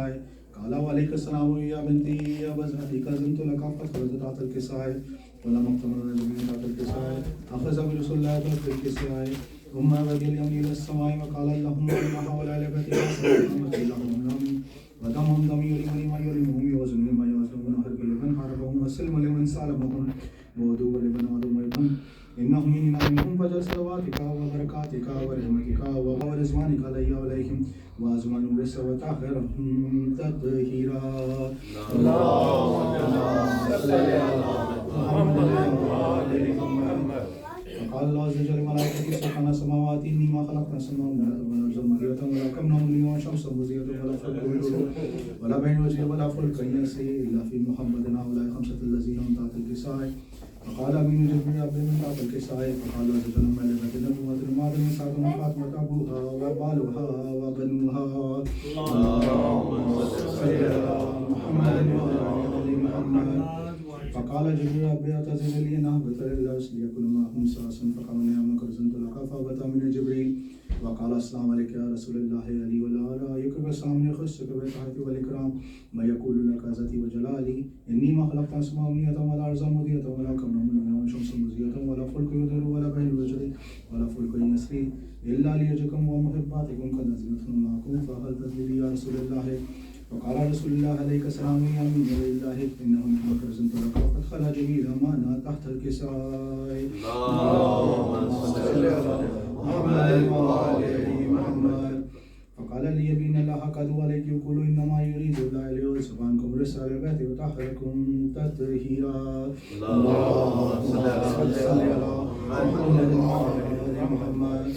الكسائي قال وعليك السلام يا بنتي يا بزهتي كزنت لك فخرجت تحت الكسائي ولما اقتمر النبي تحت الكسائي أخذ برسول الله تحت الكسائي ثم بدي اليمين إلى السماء وقال اللهم إن هؤلاء لك اللهم ودمهم دم يريمني ما يريمهم يوزنني ما يوزنون حرب لمن حاربهم والسلم لمن سالمهم وودوا لمن عدوهم إنهم من منهم فجر صلواتك وبركاتك ورحمتك ورزوانك علي وعليهم وأزمان بس وتأخرهم تطهيرا اللهم صل على محمد وعلى محمد. قال الله عز وجل ملائكته سبحان السماوات إني ما خلقنا السماوات والأرض مزية ولا كمنا من والشمس مزية ولا فلك ولا بين وجه ولا فلك يسير إلا في محمد هؤلاء خمسة الذين هم تحت الكساء. فقال أمين جبريل عبد من تحت الكساء فقال الله عز وجل ملكة النبوة ما من سعد فاطمة أبوها وبالها وبنوها. اللهم صل على محمد وعلى آل محمد. فقال جبريل ربي اعتذر لي ان اهبط للارض ليكون معهم ساسا فقال نعم كرزنت لك فهبط من جبريل وقال السلام عليك يا رسول الله علي ولا رايك بالسلام يخصك بالتحف والاكرام ما يقول لك عزتي وجلالي اني ما خلقت اسماء منيه ولا ارضا مضيه ولا كون من شمس مزيه ولا فلك يدر ولا بين وجري ولا فلك يسري الا ليجكم ومحباتكم قد نزلتهم معكم فهل تدري يا رسول الله. وقال رسول الله عليك السلام يا امين لله انه نعم كرزنت لك وقد خلا جميل امانه تحت الكساء. اللهم صل على محمد وعلى محمد. فقال لي ان الله قد عليك يقول انما يريد الله ليذهب عنكم رسل البيت ويطهركم تطهيرا. اللهم صل على محمد وعلى محمد.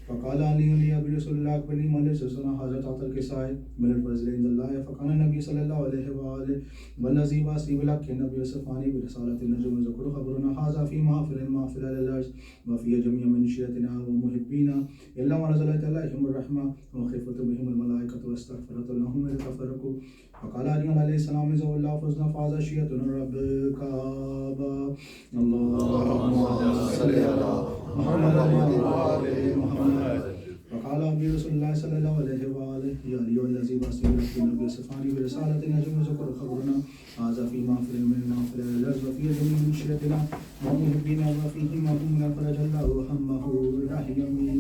فقال علي برسول الله أكبرني ما ليس صنع هذا تحت الكساء من الفضل عند الله. فقال النبي صلى الله عليه وآله والذي باسي بالحق النبي صفاني برسالة النجم ذكر خبرنا هذا في محفل للأرض وفي جميع من شيعتنا ومحبينا إلا ما نزلت عليهم الرحمة وخفت بهم الملائكة واستغفرت لهم لتفرقوا. فقال علي عليه السلام إذا الله فزنا فهذا شيعتنا رب الكعبة. اللهم صل على محمد وعلى محمد. فقال أبي رسول الله صلى الله عليه وآله يا أيها الذي باسي بالحق النبي صفاني برسالة النجم ذكر خبرنا هذا في محفل من محفل الأرض وفي جميع من شيعتنا ومحبينا وفيه ما هم من فرج الله همه إلهي يمين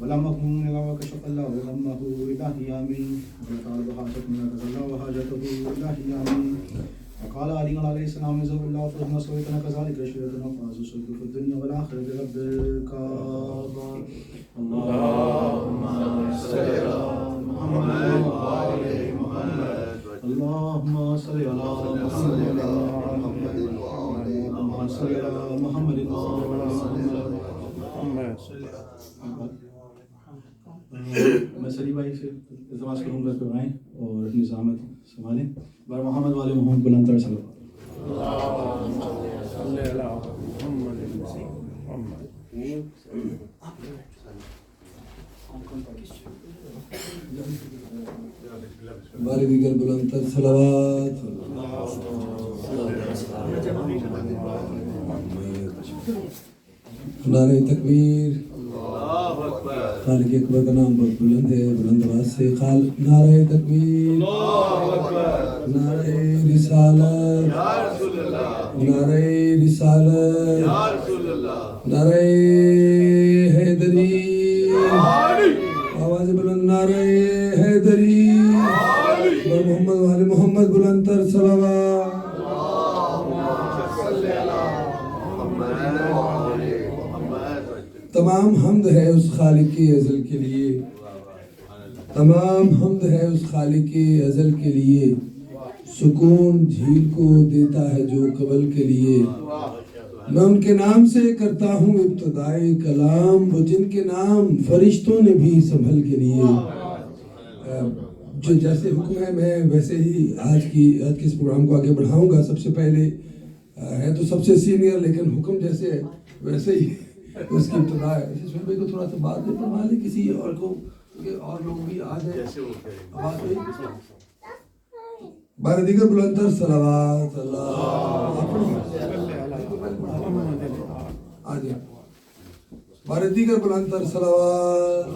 ولا مغموم إلا وكشف الله همه إلهي يمين وقال بحاجة من الله وحاجته إلهي يمين. وقال علي عليه السلام إذا الله فرحنا سويتنا كذلك شيئتنا فازوا سويت في الدنيا والآخرة برب الكعبة. اللهم صل على محمد وعلى محمد. اللهم صل على محمد وعلى محمد. اللهم صل على محمد وعلى محمد. میں سلی بھائی سے التماس کروں گا کہ آئیں اور نظامت سنبھالیں. بر محمد والے محمد بلند تر صلی بار دیگر بلند تر صلوات. نعرہ تکبیر. خالق اکبر کا نام بہت بلند ہے. بلند آواز سے نعرہ تکبیر. نعرہ رسالت. نعرہ رسالت. نعرہ حیدری. آواز بلند. نعرہ حیدری. محمد والے محمد بلند تر صلوات. تمام حمد ہے اس خالق کے ازل کے لیے. تمام حمد ہے اس خالق کے ازل کے لیے. سکون جھیل کو دیتا ہے جو قبل کے لیے. میں ان کے نام سے کرتا ہوں ابتدائے کلام وہ جن کے نام فرشتوں نے بھی سنبھل کے لیے. جو جیسے حکم ہے میں ویسے ہی آج کے اس پروگرام کو آگے بڑھاؤں گا. سب سے پہلے ہے تو سب سے سینئر لیکن حکم جیسے ہے ویسے ہی اس کی ابتدا ہے. سہیل بھائی کو تھوڑا سا بات میں فرما لیں کسی اور کو اور لوگ بھی آ جائیں. بار دیگر بلند تر صلوات. آ جائیں. بار دیگر بلند تر صلوات.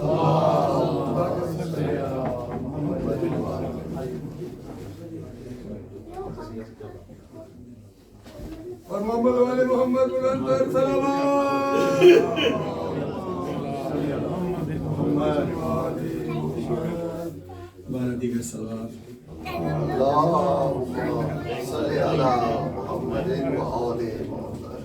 اور محمد والے محمد بلند صلوات. بارہ دیگر صلوات. اللهم صل على محمد وآل محمد.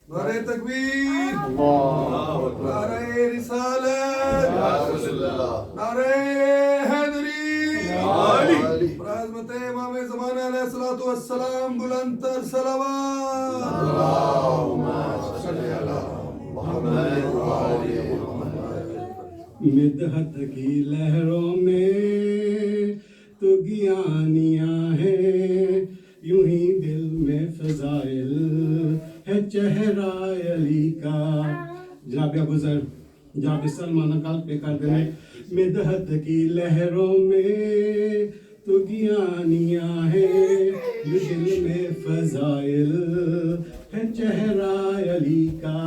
نعرہ تکبیر, نعرہ رسالت, نعرہ حیدری, عظمت امام زمانہ علیہ الصلوۃ والسلام, بلند تر صلوات. اللهم صل على محمد وآل محمد. مدحت کی لہروں میں تو گیانیاں ہیں, یوں ہی دل میں فضائل ہے چہرہ علی کا. جناب ابو ذر جناب سلمان نقل پہ کر دیں. مدحت کی لہروں میں تو گیانیاں ہیں, یہ دل میں فضائل ہے چہرہ علی کا.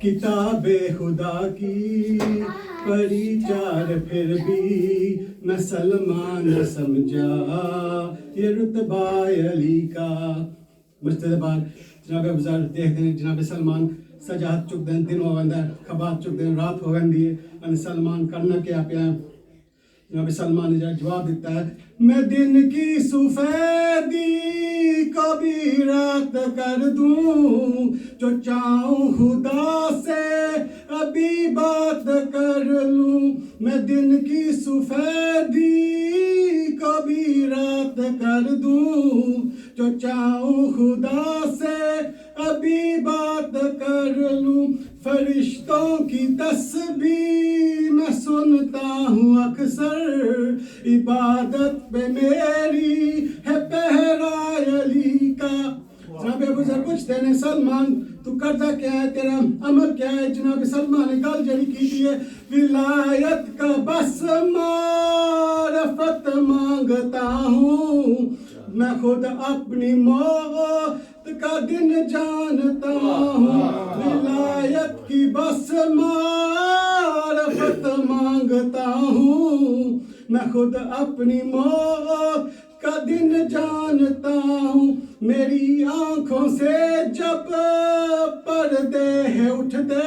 کتاب خدا کی پڑھی چار پھر بھی میں سلمان سمجھا یہ رتبہ علی کا. مجتبہ جناب ابو ذر دیکھتے ہیں جناب سلمان سجاد چک دیں دن ہو گندہ خبات چک دیں رات ہو گندی ہے ان سلمان کرنا کیا پیا. جناب سلمان نے جواب دیتا ہے, میں دن کی سفیدی کو بھی رات کر دوں, جو چاہوں خدا سے ابھی بات کر لوں. میں دن کی سفیدی کو بھی رات کر دوں, جو چاہوں خدا سے ابھی بات کر لوں. فرشتوں کی تسبیح میں سنتا ہوں اکثر, عبادت پہ میری ہے پہرا علی کا. جناب ابو ذر پوچھتے ہیں سلمان تو کرتا کیا ہے, تیرا عمل کیا ہے؟ جناب سلمان نے گل جڑی کی ہے, ولایت کا بس معرفت مانگتا ہوں, میں خود اپنی موت کا دن جانتا ہوں. ولایت کی بس معرفت مانگتا ہوں, میں خود اپنی موت کا دن جانتا ہوں. میری آنکھوں سے جب پردے ہیں اٹھتے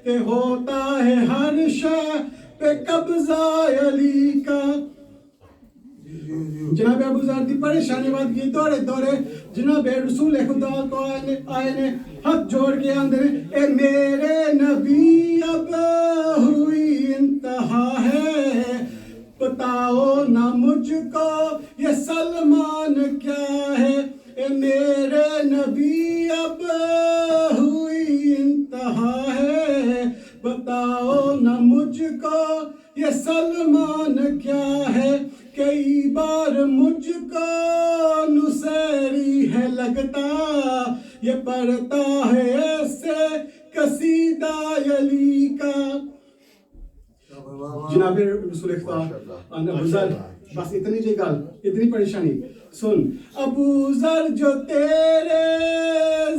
کہ ہوتا ہے ہر شے پہ قبضہ علی کا. جناب ابو ذر دی پریشانی بات کی دورے جناب رسول خدا کو آئے نے ہاتھ جوڑ کے آندے نے, اے میرے نبی اب ہوئی انتہا ہے, بتاؤ نہ مجھ کو یہ سلمان کیا ہے. اے میرے نبی اب ہوئی انتہا ہے, بتاؤ نہ مجھ کو یہ سلمان کیا ہے. کئی بار مجھ کو نصیری ہے لگتا, یہ پڑھتا ہے ایسے قصیدہ علی کا. جناب رسول خدا ابو ذر بس اتنی جی گل اتنی پریشانی سن. ابو ذر جو تیرے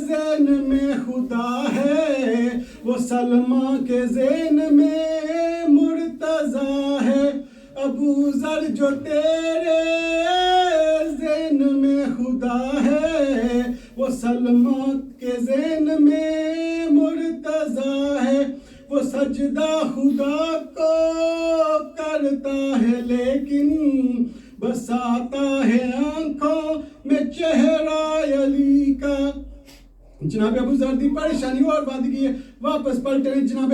ذہن میں خدا ہے وہ سلمہ کے ذہن میں مرتضی ہے. ابو ذر جو تیرے ذہن میں خدا ہے وہ سلمہ کے ذہن میں مرتضی ہے. وہ سجدہ خدا کو کرتا ہے لیکن بساتا ہے آنکھوں میں چہرہ علی کا. جناب ابو ذر دی پریشانی اور بات کی ہے, واپس پلٹے ہیں جناب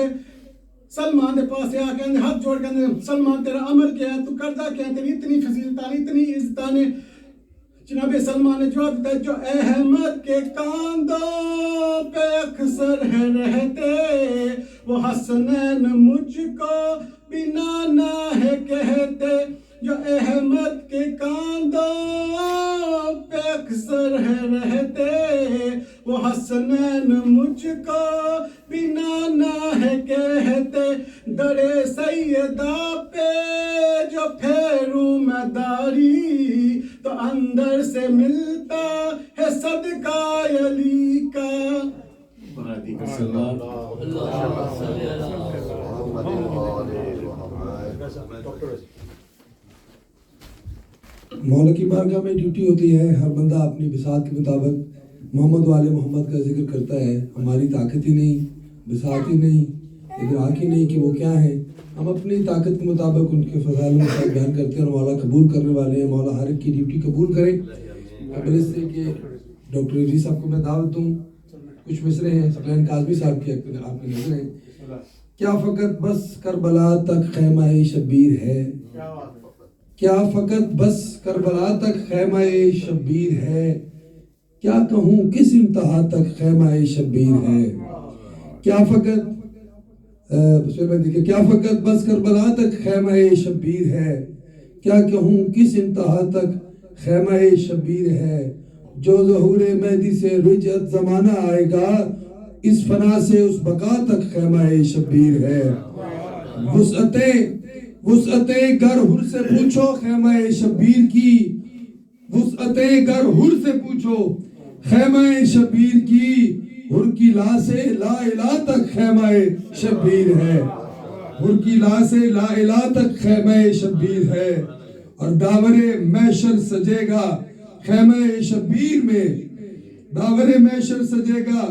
سلمان دے پاس آ کے ہاتھ جوڑ کے سلمان تیرا عمل کیا ہے, تو کرتا کیا ہے, تیری اتنی فضیلتاں اتنی عزتاں نے. جناب سلمان نے جواب دیتا ہے, جو احمد کے کاندھوں پہ اکثر ہے رہتے وہ حسنین مجھ کو بھی نانا ہے کہتے. جو احمد کے کاندھوں پہ اکثر ہے رہتے وہ حسنین مجھ کو بھی نانا ہے کہتے. درے سیدہ پہ جو پھیروں میں داری تو اندر سے ملتا ہے صدقہ علی کا. محمد وآل محمد. مولا کی بارگاہ میں ڈیوٹی ہوتی ہے، ہر بندہ اپنی بساط کے مطابق محمد و آل محمد کا ذکر کرتا ہے. ہماری طاقت ہی نہیں، بساط ہی نہیں، ادراک ہی نہیں کہ وہ کیا ہیں. ہم اپنی طاقت کے مطابق ان کے فضائل و بیان کرتے ہیں اور مولا قبول کرنے والے ہیں. مولا ہر ایک کی ڈیوٹی قبول کرے. قبل اس سے کہ ڈاکٹر عزیز صاحب کو میں دعوت دوں، کچھ مصرے ہیں سفیان کاظمی صاحب کی آپ کے نظر ہیں. کیا فقط بس کربلا تک خیمہ شبیر ہے، کیا فقط بس کربلا تک خیمہ شبیر ہے، کیا کہوں کس انتہا تک خیمہ شبیر ہے. کیا فقط کیا فقط بس کربلا تک خیمہ شبیر ہے، کیا کہوں کس انتہا تک خیمہ شبیر ہے. جو ظہور مہدی سے رجعت زمانہ آئے گا، اس فنا سے اس بقا تک خیمہ شبیر ہے. وسعت گر ہر سے پوچھو خیمہ شبیر کی، وسعت گر ہر سے پوچھو خیمہ شبیر کی. ہر کی لا سے لا الہ تک خیمہ شبیر ہے، ہر کی لا سے لا الہ تک خیمہ شبیر ہے. اور داور محشر سجے گا خیمہ شبیر میں، داور محشر سجے گا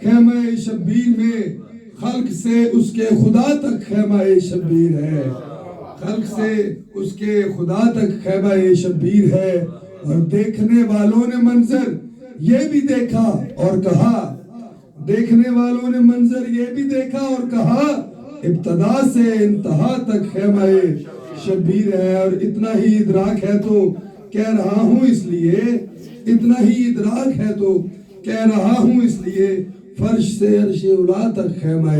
خیمہ شبیر میں. خلق سے اس کے خدا تک خیمہ شبیر ہے، خلق سے اس کے خدا تک خیمہ شبیر ہے. اور دیکھنے والوں نے منظر یہ بھی دیکھا اور کہا، دیکھنے والوں نے منظر یہ بھی دیکھا اور کہا، ابتدا سے انتہا تک خیمہ شبیر ہے. اور اتنا ہی ادراک ہے تو کہہ رہا ہوں اس لیے، اتنا ہی ادراک ہے تو کہہ رہا ہوں اس لیے، فرش سے عرش اولا تک خیمہ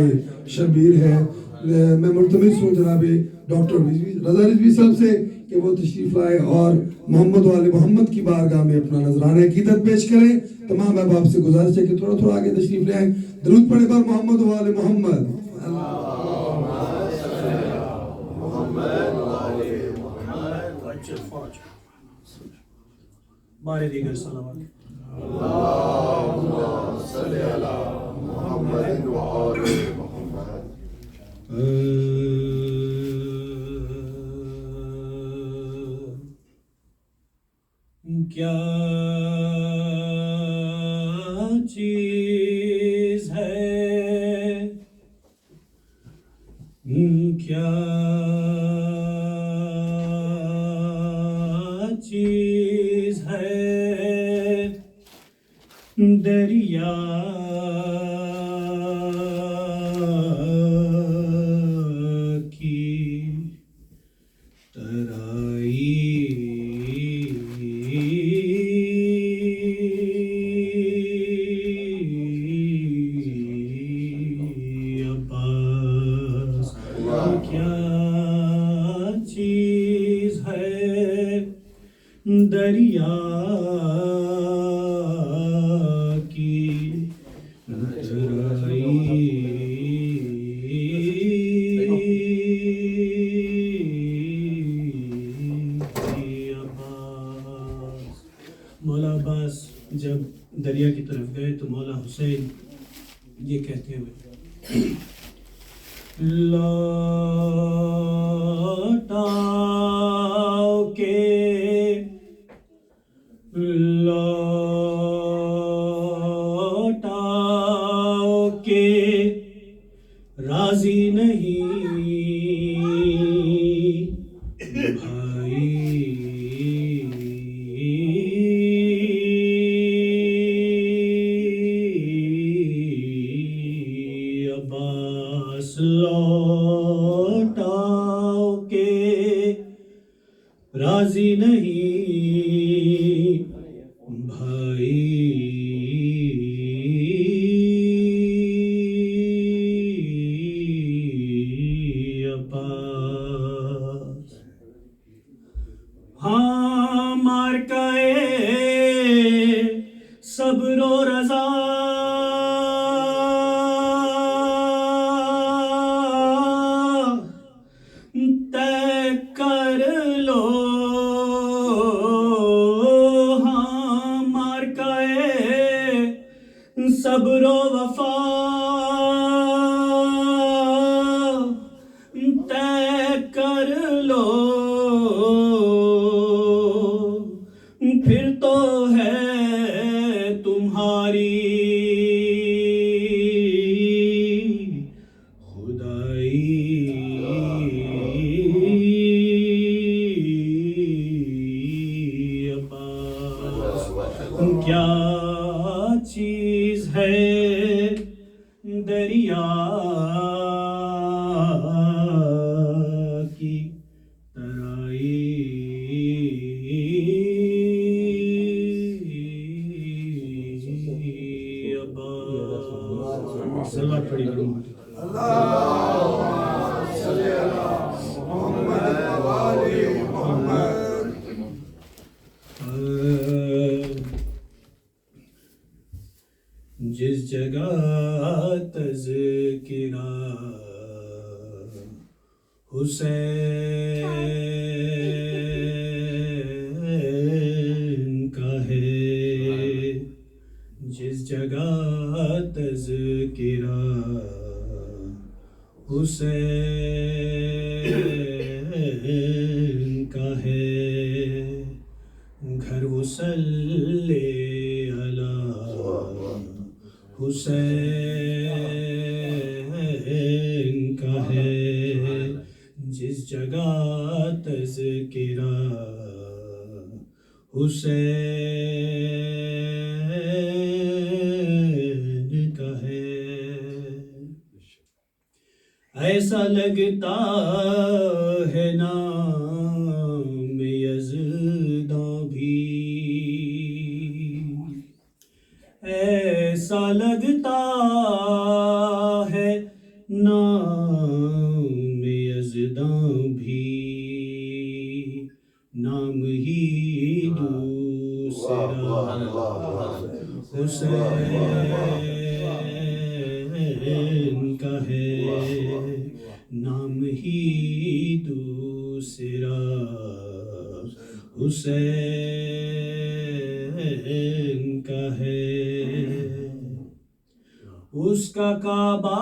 شبیر ہے. میں ملتمس ہوں جناب ڈاکٹر رضا رضوی صاحب سے کہ وہ تشریف لائے اور محمد و آل محمد کی بارگاہ میں اپنا نذرانہ عقیدت پیش کریں. تمام احباب سے گزارش ہے کہ تھوڑا تھوڑا آگے تشریف لے آئیں. درود پڑھے پر محمد و آل محمد. بارے دیگر سلامات. اللہم صلی علی محمد و آل محمد. کیا چیز ہے، کیا چیز ہے، دریا کی ترائی عباس. کیا چیز ہے، دریا کی ترائی عباس. مولا عباس جب دریا کی طرف گئے تو مولا حسین یہ کہتے ہوئے لوٹاؤ کے، لوٹاؤ کے راضی نہیں بھائی. عباس لوٹاؤ کے راضی نہیں بھائی. عباس ہاں مارکائے صبر و رضا طے کر لو. ہاں مارکائے صبر و وفا طے کر حسین کا ہے جس جگہ تذکرہ حسین کا ہے گھر وصلی علی حسین کا ہے جس جگہ تذکرہ حسین کا ہے ایسا لگتا ہے نام یزداں بھی ایسا لگتا ہے نام یزداں بھی نام ہی دوسرا حسین کا ہے نام ہی دوسرا حسین کا ہے اس کا کعبہ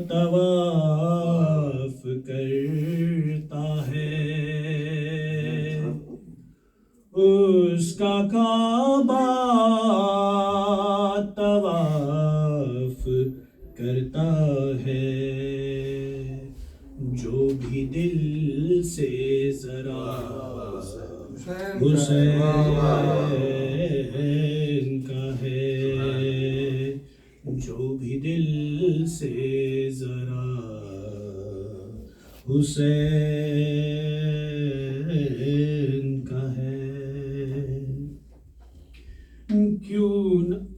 طواف کرتا ہے اس کا کعبہ طواف کرتا ہے جو بھی دل سے ذرا حسین کا ہے جو بھی دل سے ذرا حسین کا ہے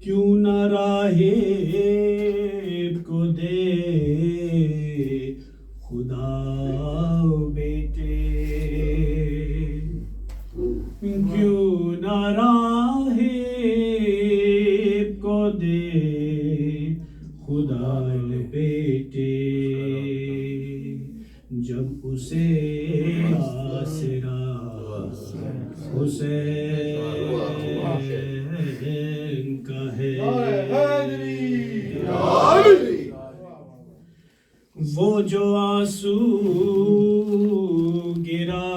کیوں نہ راہب کو دے خدا بیٹے کیوں نہ راہب کو دے خدا بیٹے جب اسے آسرا حسین کا ہے وہ جو آنسو گرا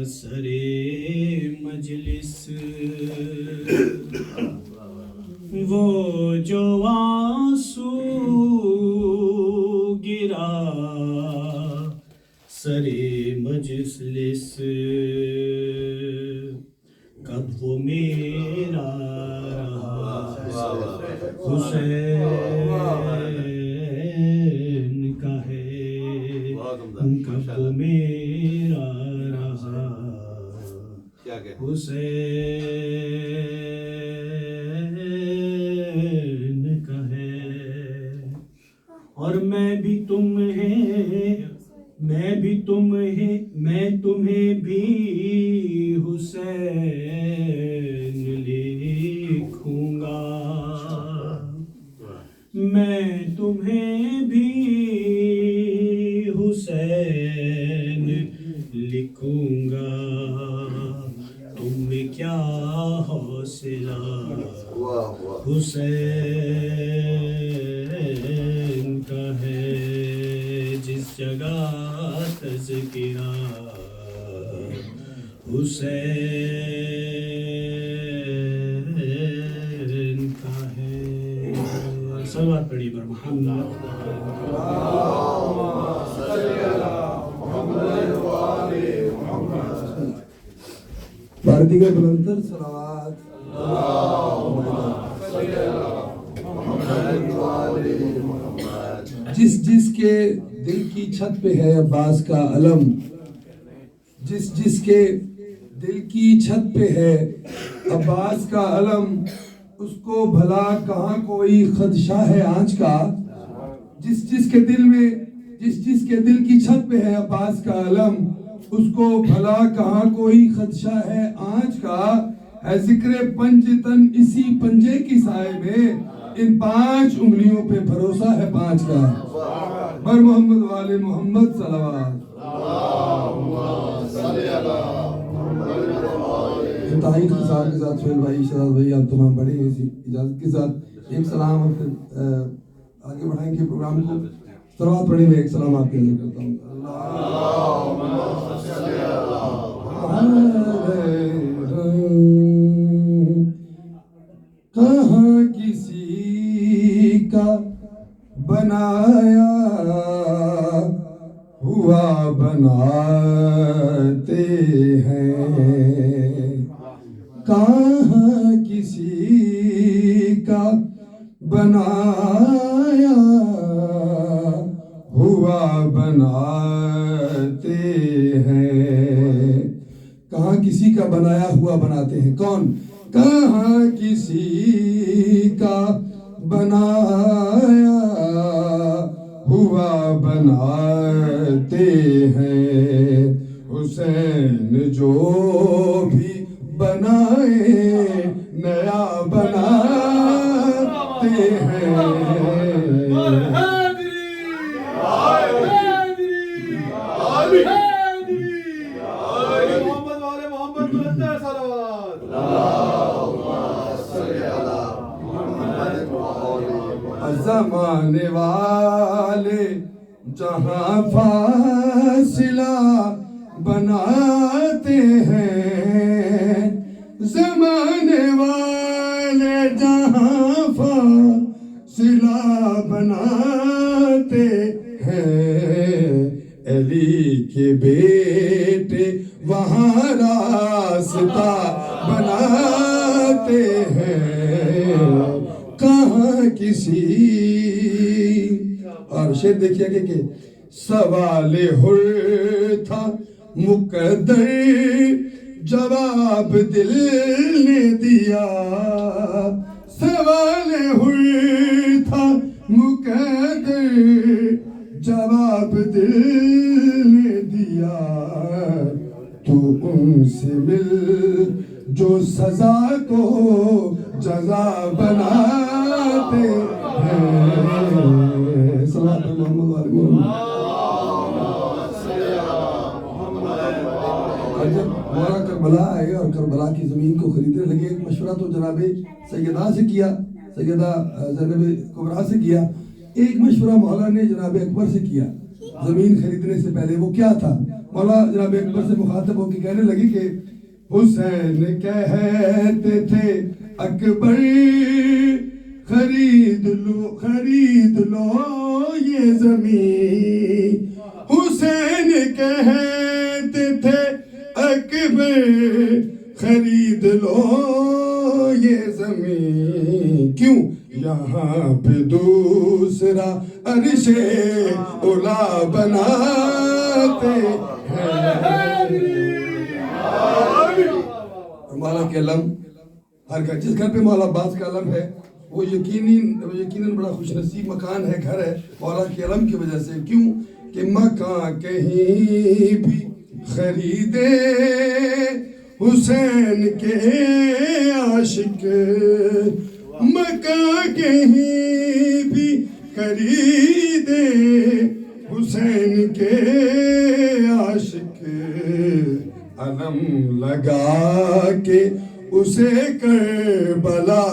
سرے مجلس وہ جو آنسو گرا سرے مجلس کب وہ میرا رہا حسین کا ہے کب وہ میرا رہا حسین کا ہے اور میں بھی تمہیں بھی حسین لکھوں گا میں تمہیں بھی حسین لکھوں گا تم میں کیا حوصلہ حسین کا ہے جس جگہ تذکرہ حسین کا ہے صلوات پڑھی پر محمد بارتیگر بلندر صلوات جس کے دل کی چھت پہ ہے عباس کا علم جس کے دل کی چھت پہ ہے عباس کا علم اس کو بھلا کہاں کوئی خدشہ ہے آنچ کا جس کے دل کی چھت پہ ہے عباس کا علم اس کو بھلا کہاں کوئی خدشہ ہے آنچ کا ہے ذکر پنج تن اسی پنجے کی سائے میں ان 5 انگلیوں پہ بھروسہ ہے 5 کا. بر محمد والے محمد صلوات. انتہائی اختصار کے ساتھ سہیل بھائی، شہزاد بھائی، آپ تمام بڑے ہیں. اسی اجازت کے ساتھ ایک سلام اور پھر آگے بڑھائیں گے پروگرام کو. صلوات پڑھیں میں ایک سلام آپ کے اندر کرتا ہوں. کہاں کسی کا بنایا ہوا بناتے ہیں، کہاں کسی کا بنایا ہوا بناتے ہیں. کہاں کسی کا بنایا ہوا بناتے ہیں. کون؟ کہاں کسی کا بنایا ہوا بناتے ہیں. حسین جو بھی بنائے نیا بناتے ہیں. زمانے والے جہاں فاصلہ بناتے ہیں، زمانے والے جہاں فاصلہ بناتے ہیں. علی کے بیٹے وہاں راستہ بناتے ہیں. کہاں کسی اور شعر دیکھیے کہ سوال حر تھا مقدر جواب دل نے دیا. سوال حر تھا مقدر جواب دل نے دیا. تو ان سے مل جو سزا کو جزا بناتے ہیں. صلوات محمد والے محمد. اور جب مولا کربلا آئے اور کربلا کی زمین کو خریدنے لگے، ایک مشورہ تو جناب سیدہ سے کیا، سیدہ زینب کبریٰ سے کیا. ایک مشورہ مولا نے جناب اکبر سے کیا زمین خریدنے سے پہلے. وہ کیا تھا؟ مولا جناب اکبر سے مخاطب ہو کے کہنے لگے کہ حسین کہتے تھے اکبر خرید لو یہ زمین. حسین کہتے تھے اکبر خرید لو یہ زمین. کیوں؟ یہاں پہ دوسرا عرش اولا بناتے ہیں. مولا کے علم ہر گھر، جس گھر پہ مولا عباس کا علم ہے وہ یقیناً بڑا خوش نصیب مکان ہے، گھر ہے مولا کے علم کی وجہ سے. کیوں کہ مکان کہیں بھی خریدے حسین کے عاشق، مکان کہیں بھی خریدے حسین کے عاشق. علم لگا کے اسے کربلا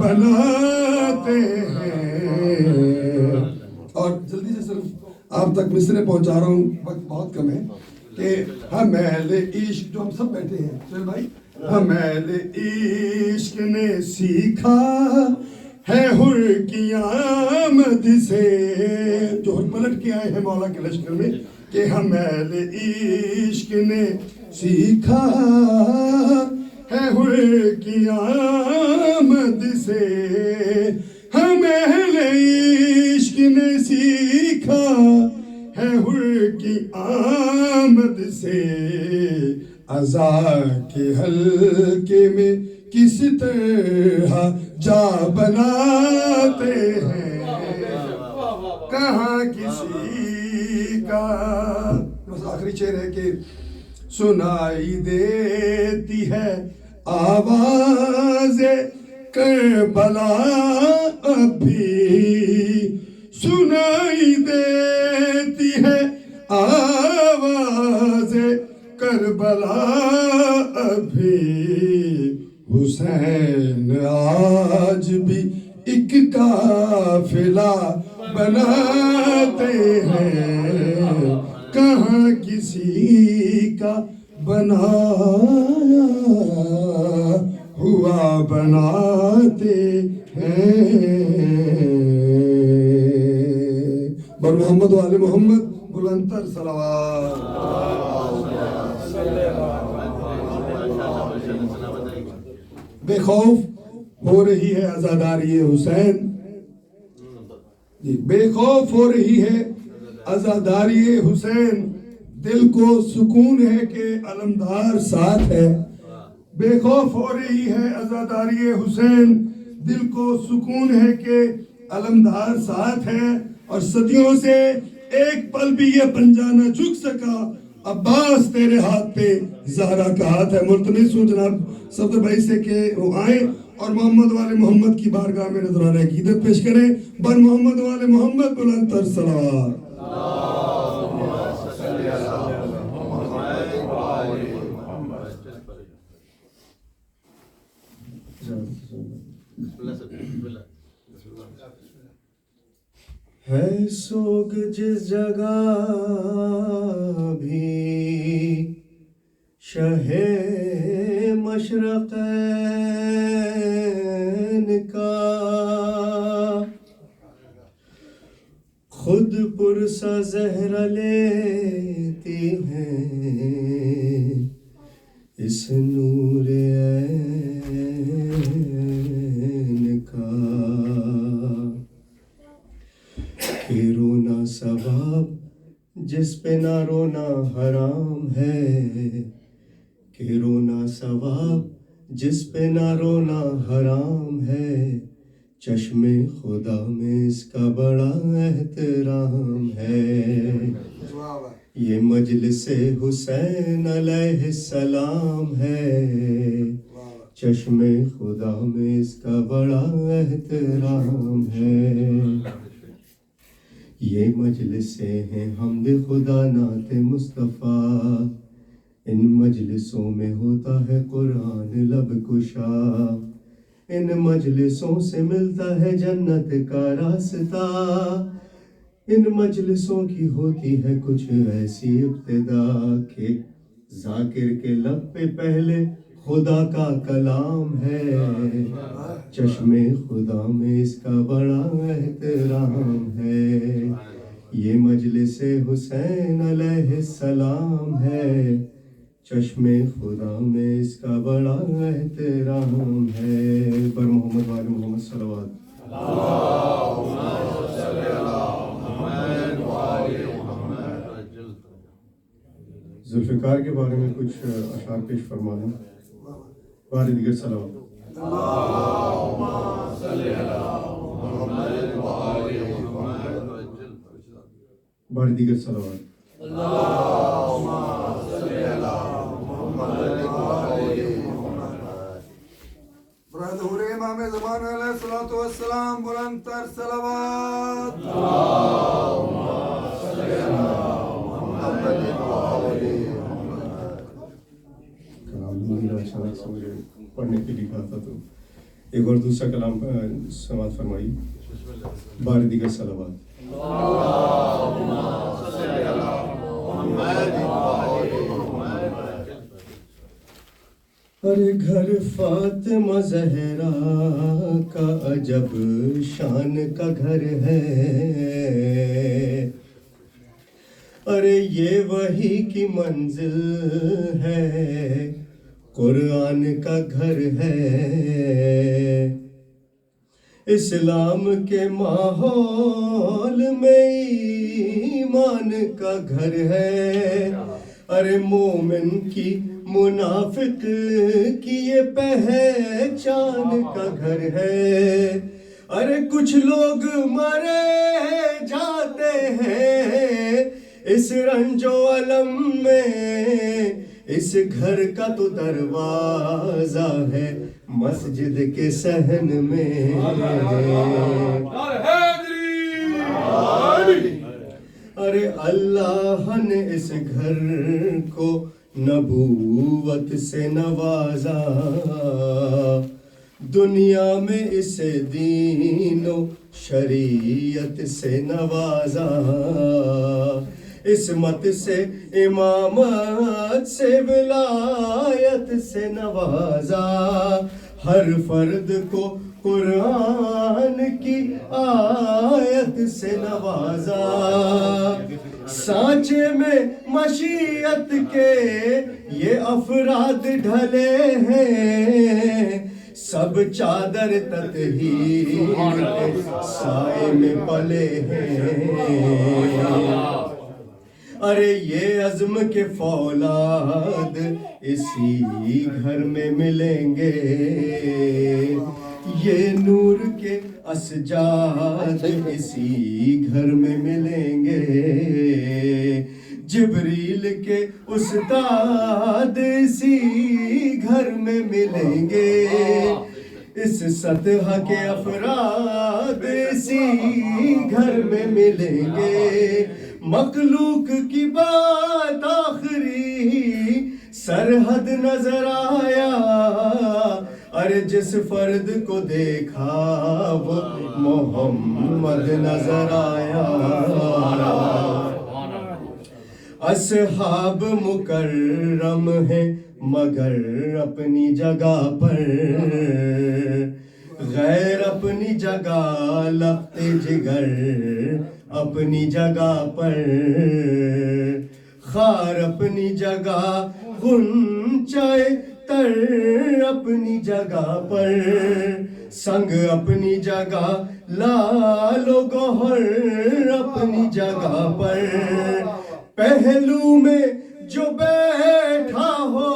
بناتے ہیں. اور جلدی سے صرف آپ تک مصرے پہنچا رہا ہوں، وقت بہت کم ہے. کہ حمیل عشق جو ہم سب بیٹھے ہیں سہیل بھائی، حمیل عشق نے سیکھا ہے حر کی آمد سے. جو حر پلٹ کے آئے ہیں مولا کے لشکر میں کہ حمیل عشق نے سیکھا ہے حر کی آمد سے. حمیل عشق نے سیکھا ہے حر کی آمد سے. عزا کے حلقے میں کس طرح جا بناتے ہیں. کہاں کسی کا بس آخری شعر ہے کہ سنائی دیتی ہے آواز کربلا اب بھی سنائی دیتی ہے آواز کربلا اب بھی حسین آج بھی ایک قافلہ بناتے ہیں کہاں کسی کا بنایا ہوا بناتے ہیں بر محمد و آل محمد بلندتر صلوات بے خوف ہو رہی ہے عزاداری حسین بے خوف ہو رہی ہے عزاداری حسین دل کو سکون ہے کہ علمدار ساتھ ہے بے خوف ہو رہی ہے عزاداری حسین دل کو سکون ہے کہ علمدار ساتھ ہے اور صدیوں سے ایک پل بھی یہ پنجہ نہ جھک سکا عباس تیرے ہاتھ پہ زہرا کا ہاتھ ہے ملتمس ہوں جناب صفدر بھائی سے کہ وہ آئیں اور محمد والے محمد کی بارگاہ میں نذرانہ عقیدت پیش کریں بر محمد والے محمد بلندتر صلوات ہے سوگ جس جگہ بھی شہ مشرقین کا خود پرسہ زہر لیتی ہیں اس نور عین کا کہ رونا ثواب جس پہ نہ رونا حرام ہے کہ رونا ثواب جس پہ نہ رونا حرام ہے چشم خدا میں اس کا بڑا احترام ہے یہ مجلس حسین علیہ السلام ہے چشم خدا میں اس کا بڑا احترام ہے یہ مجلسیں ہیں حمد خدا نعت مصطفیٰ ان مجلسوں میں ہوتا ہے قرآن لب کشا ان مجلسوں سے ملتا ہے جنت کا راستہ ان مجلسوں کی ہوتی ہے کچھ ایسی ابتدا کہ ذاکر کے لب پہ پہلے خدا کا کلام ہے چشم خدا میں اس کا بڑا احترام ہے یہ مجلس حسین علیہ السلام ہے چشم خدا میں اس کا بڑا احترام ہے بر محمد وآل محمد صلوات ذوالفقار کے بارے میں کچھ اشعار پیش فرما دیں بار دیگر صلوات بار دیگر صلوات براد حور امام زمان علیہ الصلوۃ والسلام بلندتر صلوات اچانک سے مجھے پڑھنے کے لیے کہا تھا تو ایک اور دوسرا کلام سماعت فرمائی بار دیگر صلوات ارے گھر فاطمہ زہرا کا عجب شان کا گھر ہے ارے یہ وحی کی منزل ہے قرآن کا گھر ہے اسلام کے ماحول میں ایمان کا گھر ہے ارے مومن کی منافق کی یہ پہچان کا گھر ہے ارے کچھ لوگ مرے جاتے ہیں اس رنج و علم میں اس گھر کا تو دروازہ ہے مسجد کے صحن میں، ارے اللہ نے اس گھر کو نبوت سے نوازا، دنیا میں اسے دین و شریعت سے نوازا، عصمت سے امامت سے ولایت سے نوازا، ہر فرد کو قرآن کی آیت سے نوازا، سانچے میں مشیت کے یہ افراد ڈھلے ہیں، سب چادر تطہیر کے سائے میں پلے ہیں، ارے یہ عزم کے فولاد اسی گھر میں ملیں گے، یہ نور کے اسجاد اسی گھر میں ملیں گے، جبریل کے استاد اسی گھر میں ملیں گے، اس سطح کے افراد اسی گھر میں ملیں گے، مخلوق کی بات آخری سرحد نظر آیا، ارے جس فرد کو دیکھا وہ محمد نظر آیا، اصحاب مکرم ہیں مگر اپنی جگہ پر، غیر اپنی جگہ لگتے جگر اپنی جگہ پر، خار اپنی جگہ غنچۂ تر اپنی جگہ پر، سنگ اپنی جگہ لال و گوہر اپنی جگہ پر، پہلو میں جو بیٹھا ہو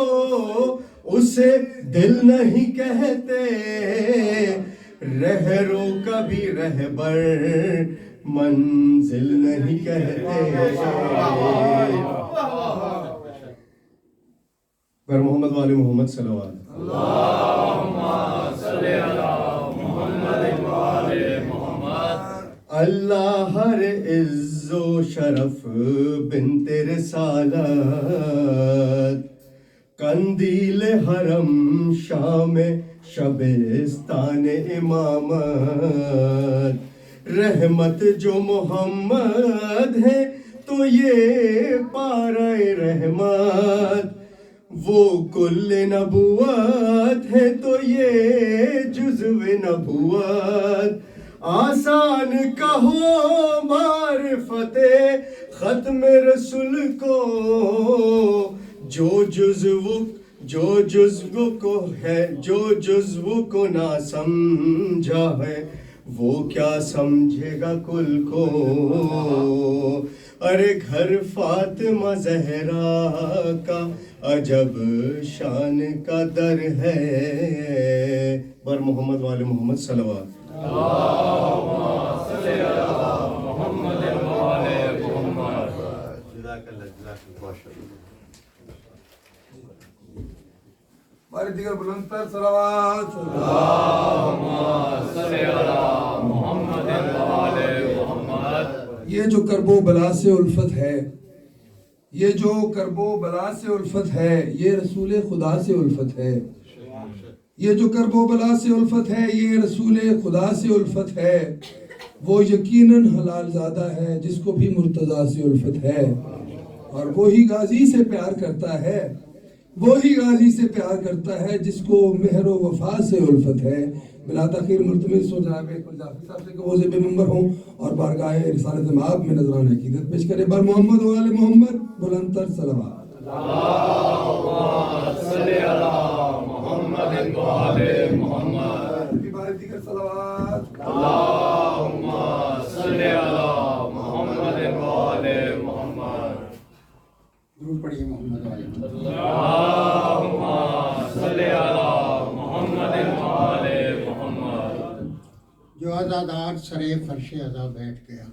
اسے دل نہیں کہتے، رہرو کبھی رہبر منزل نہیں کہتے، پر محمد والے محمد صلوات اللہ ہر عز و شرف بنت رسالت، قندیل حرم شام شبستان امامت، رحمت جو محمد ہے تو یہ پارہ رحمت، وہ کل نبوت ہے تو یہ جزو نبوت، آسان کہو معرفت ختم رسول کو، جو جزو کو ہے جو جزو کو نہ سمجھا ہے وہ کیا سمجھے گا کل کو، ارے گھر فاطمہ زہرا کا عجب شان کا در ہے، بر محمد والے محمد صلوات ہمارے دیگر بلند پر صلوات، یہ جو کرب و بلا سے الفت ہے، یہ جو کرب و بلا سے الفت ہے، یہ رسول خدا سے الفت ہے، یہ جو کرب و بلا سے الفت ہے، یہ رسول خدا سے الفت ہے، وہ یقیناً حلال زادہ ہے جس کو بھی مرتضیٰ سے الفت ہے، اور وہی غازی سے پیار کرتا ہے، وہی غازی سے پیار کرتا ہے جس کو مہر و وفا سے الفت ہے۔ بلا تاخیر ملتمس ہو جناب جعفری صاحب سے کہ وہ زیب منبر ہوں اور بارگاہ رسالت مآب میں نذران عقیدت پیش کرے۔ بر محمد و آل محمد بلند تر صلوات۔ دیگر صلوات۔ درود پڑھیے محمد والے جو عزادار سرے فرش عزا بیٹھ گیا،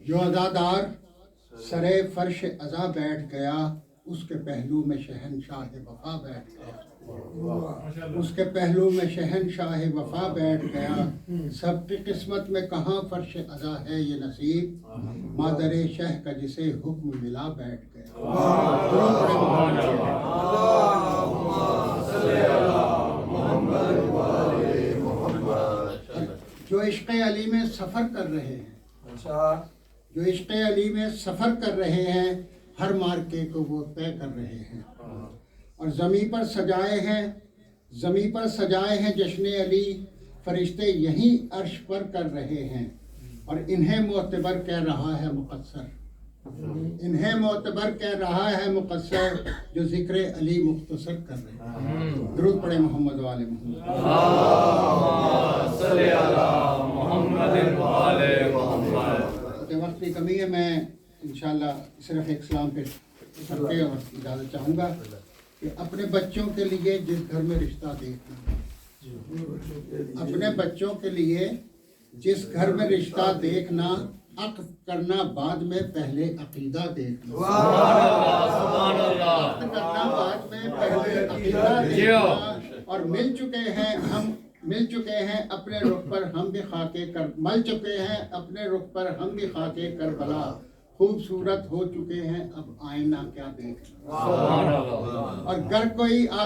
جو عزادار سرے فرش عزا بیٹھ گیا، اس کے پہلو میں شہنشاہ وفا بیٹھ گیا، اس کے پہلو میں شہنشاہ وفا بیٹھ گیا، سب کی قسمت میں کہاں فرش عزا ہے یہ نصیب، مادر شہ کا جسے حکم ملا بیٹھ گیا۔ جو عشق علی میں سفر کر رہے ہیں، جو عشق علی میں سفر کر رہے ہیں، ہر مارکے کو وہ طے کر رہے ہیں، اور زمیں پر سجائے ہیں جشن علی، فرشتے یہیں عرش پر کر رہے ہیں، اور انہیں معتبر کہہ رہا ہے مقصر، انہیں معتبر کہہ رہا ہے مقصر، جو ذکر علی مختصر کر رہے ہیں۔ درود پڑھیں محمد و آل محمد۔ وقت کی کمی ہے، میں انشاءاللہ صرف ایک سلام پیش کر کے اور اجازت چاہوں گا کہ اپنے بچوں کے لیے جس گھر میں رشتہ دیکھنا، اپنے بچوں کے لیے جس گھر میں رشتہ دیکھنا، عقد کرنا بعد میں، پہلے عقیدہ دیکھنا، عقد کرنا بعد میں، پہلے عقیدہ دیکھنا، اور مل چکے ہیں اپنے رخ پر ہم بھی خاکے کربلا، خوبصورت ہو چکے ہیں اب آئینہ کیا دیکھنا، اور گر کوئی آ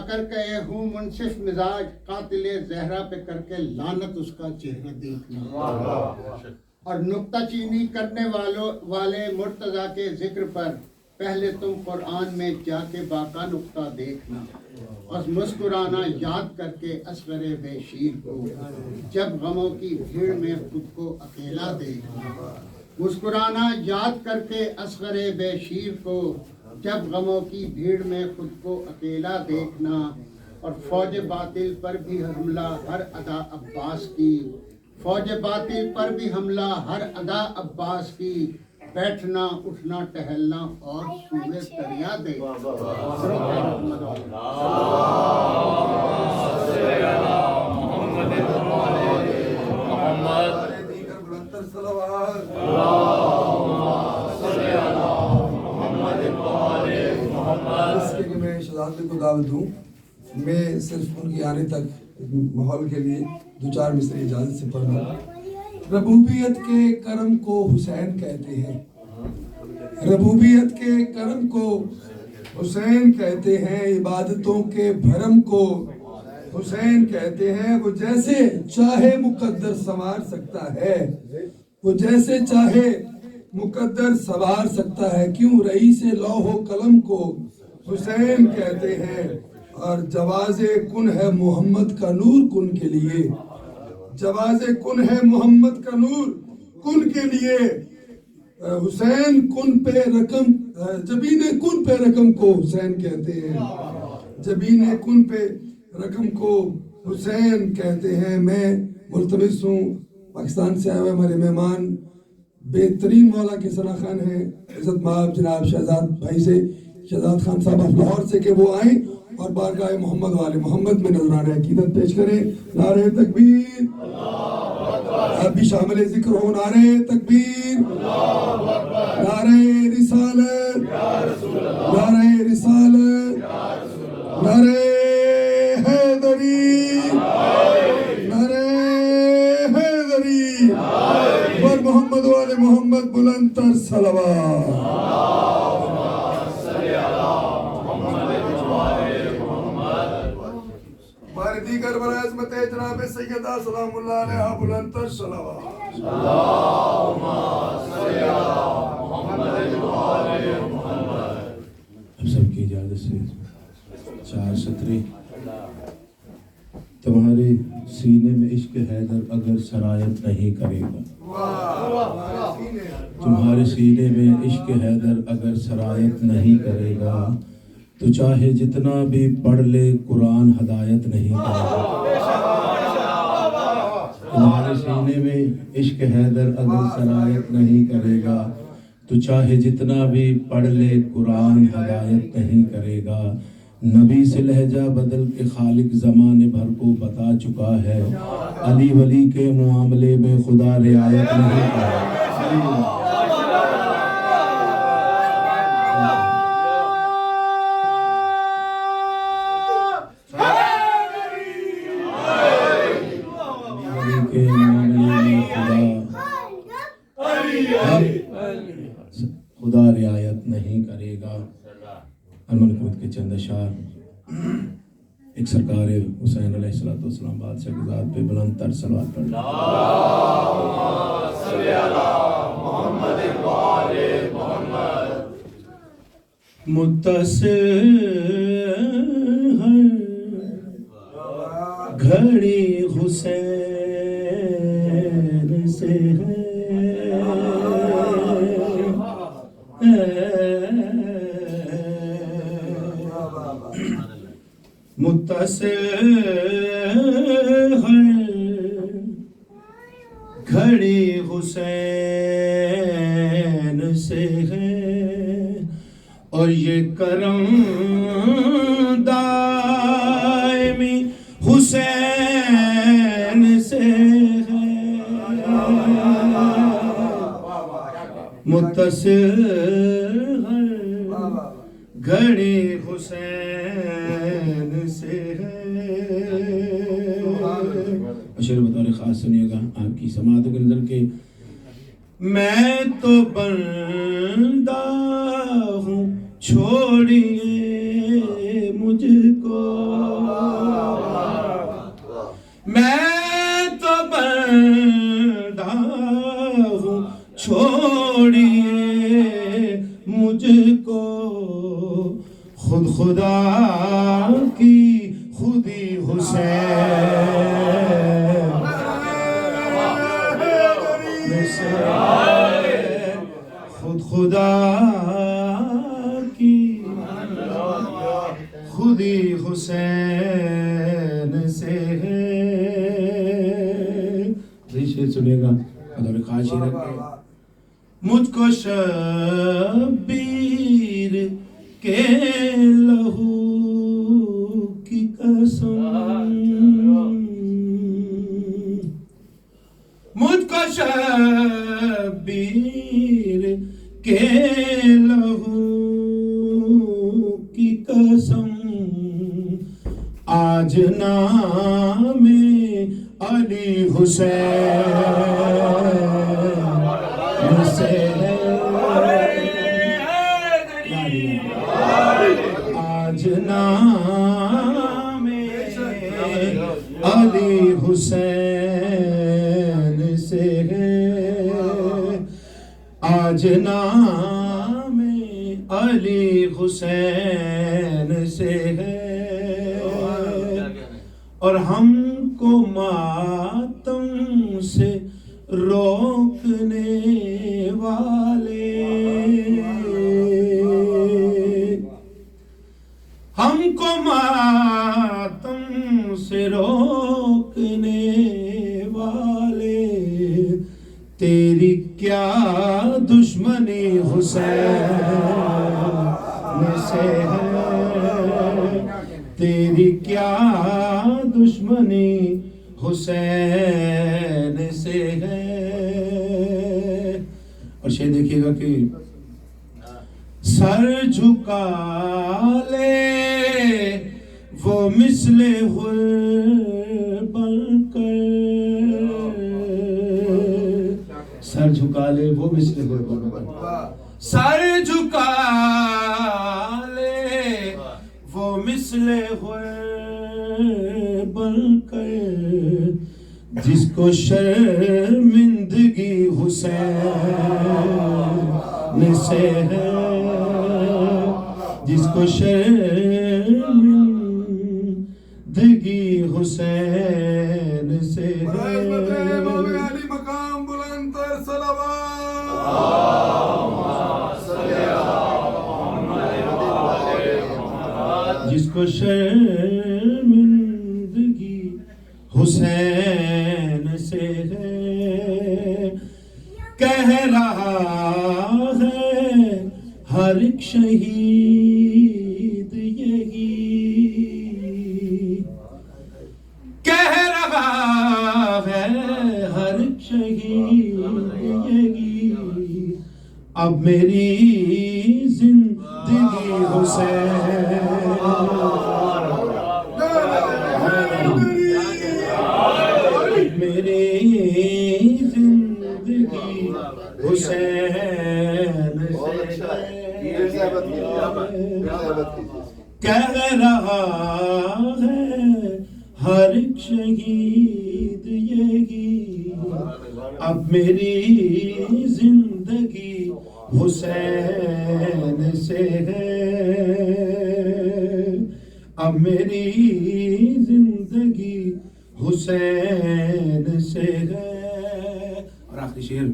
کر کہے ہوں منصف مزاج، قاتل زہرا پہ کر کے لعنت اس کا چہرہ دیکھنا، اور نکتہ چینی کرنے والے مرتضیٰ کے ذکر پر پہلے تم قرآن میں جا کے باقا نکتہ دیکھنا، اور مسکرانا یاد کر کے اصغر بے شیر کو، جب غموں کی بھیڑ میں خود کو اکیلا دیکھنا، مسکرانا یاد کر کے اصغر بے شیر کو، جب غموں کی بھیڑ میں خود کو اکیلا دیکھنا، اور فوج باطل پر بھی حملہ ہر ادا عباس کی، فوج باطل پر بھی حملہ ہر ادا عباس کی، بیٹھنا اٹھنا ٹہلنا اور سوئے دریا دیکھنا۔ اس کے لیے میں شہزادے کو دعوت دوں، میں صرف ان کے آنے تک ماحول کے لیے دو چار مصرے اجازت سے پڑھنا۔ ربوبیت کے کرم کو حسین کہتے ہیں، ربوبیت کے کرم کو حسین کہتے ہیں، عبادتوں کے بھرم کو حسین کہتے ہیں، وہ جیسے چاہے مقدر سنوار سکتا ہے، وہ جیسے چاہے مقدر سنوار سکتا ہے، کیوں رئیس لوح و قلم کو حسین کہتے ہیں، اور جواز کن ہے محمد کا نور کن کے لیے، جواز کن ہے محمد کا نور کن کے لیے، حسین کن پہ رقم، جبین کن پہ رقم کو حسین کہتے ہیں، جبین کن پہ رقم کو حسین کہتے ہیں۔ میں ملتمس ہوں پاکستان سے آئے ہوئے ہمارے مہمان بہترین مولا کے ثنا خان ہیں، عزت مآب جناب شہزاد بھائی سے، شہزاد خان صاحب آف لاہور سے، کہ وہ آئیں اور بارگاہ محمد والے محمد میں نذرانہ عقیدت پیش کریں۔ نعرہ تکبیر، آپ بھی شامل ذکر ہو، نعرہ تکبیر، نعرہ رسالت، نعرہ رسالت، نعرہ حیدری، نعرہ حیدری، پر محمد والے محمد بلند تر صلوات۔ ہمارے دیگر برائے عظمت جناب سیدہ سلام اللہ علیہ بلند تر صلوات۔ اب سب کی اجازت سے چار سطریں۔ تمہارے سینے میں عشق حیدر اگر سرایت نہیں کرے گا، تمہارے سینے میں عشق حیدر اگر سرایت نہیں کرے گا، تو چاہے جتنا بھی پڑھ لے قرآن ہدایت نہیں کرے گا۔ تمہارے سینے میں عشق حیدر اگر سرایت نہیں کرے گا، تو چاہے جتنا بھی پڑھ لے قرآن ہدایت نہیں کرے گا۔ نبی سے لہجہ بدل کے خالق زمانے بھر کو بتا چکا ہے، علی ولی کے معاملے میں خدا رعایت نہیں کرے گا۔ خدا رعایت نہیں کرے گا. ارمن کوت کے چند اشعار ایک سرکار حسین علیہ السلام بادشاہ کی ذات پہ بلند تر صلوات پڑھ لیں. متصل ہر گھڑی حسین سے ہے، متصل ہے گھڑی حسین سے ہے، اور یہ کرم دائمی حسین سے ہے. متصل ہے گھڑی حسین سے ہے. شعر بطور خاص سنیے گا آپ کی سماعتوں کے نظر کے. میں تو بندہ ہوں چھوڑیے مجھ کو، میں تو بندہ ہوں چھوڑیے مجھ کو، خود خدا کی خودی حسین خود خدا کی خودی حسین سے ہے. شعر سنے گا بطور خاص شعر رکھے. مجھ کو شبیر کے لہو کی قسم، مجھ کو شبیر کے لہو کی قسم، آج نام علی حسین سے ہے، آج نام علی حسین سے ہے، آج نام علی حسین سے ہے. اور ہم کو ماتم سے روکنے والے، ہم کو ماتم سے روکنے والے، تیری کیا دشمنی حسین سے ہے، تیری کیا دشمنی حسین سے ہے. اور شعر دیکھیے گا کہ سر جھکا لے وہ مثل حر بن کر، سر جھکا لے وہ مثل حر بن کر، سر جھکا لے وہ مثل حر بن کر، جس کو شرمندگی حسین سے ہے، جس کو شرمندگی حسین سے ہے. مقام بلند تر صلوات. جس کو شرمندگی حسین سے ہے، کہہ رہا ہے ہر ایک شہید یہی، کہہ رہا ہے ہر ایک شہید یہی، اب میری زندگی حسین، میری زندگی حسین بہت سے اچھا ہے. پھر زیادت کیجیے. کہہ رہا ہے ہر ایک شہید یہی اب میری زندگی حسین سے ہے اب میری زندگی حسین سے ہے. اور آخری شعر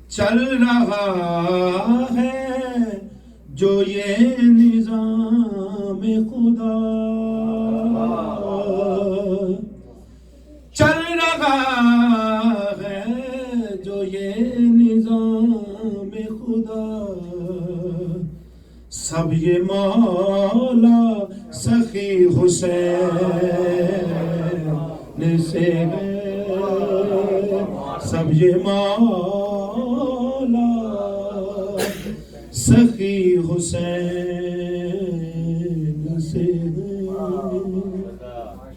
چل رہا ہے جو یہ نظام خدا چل رہا ہے جو یہ نظام خدا سب یہ مولا سخی حسین سے ہے سب یہ مولا سخی حسین سے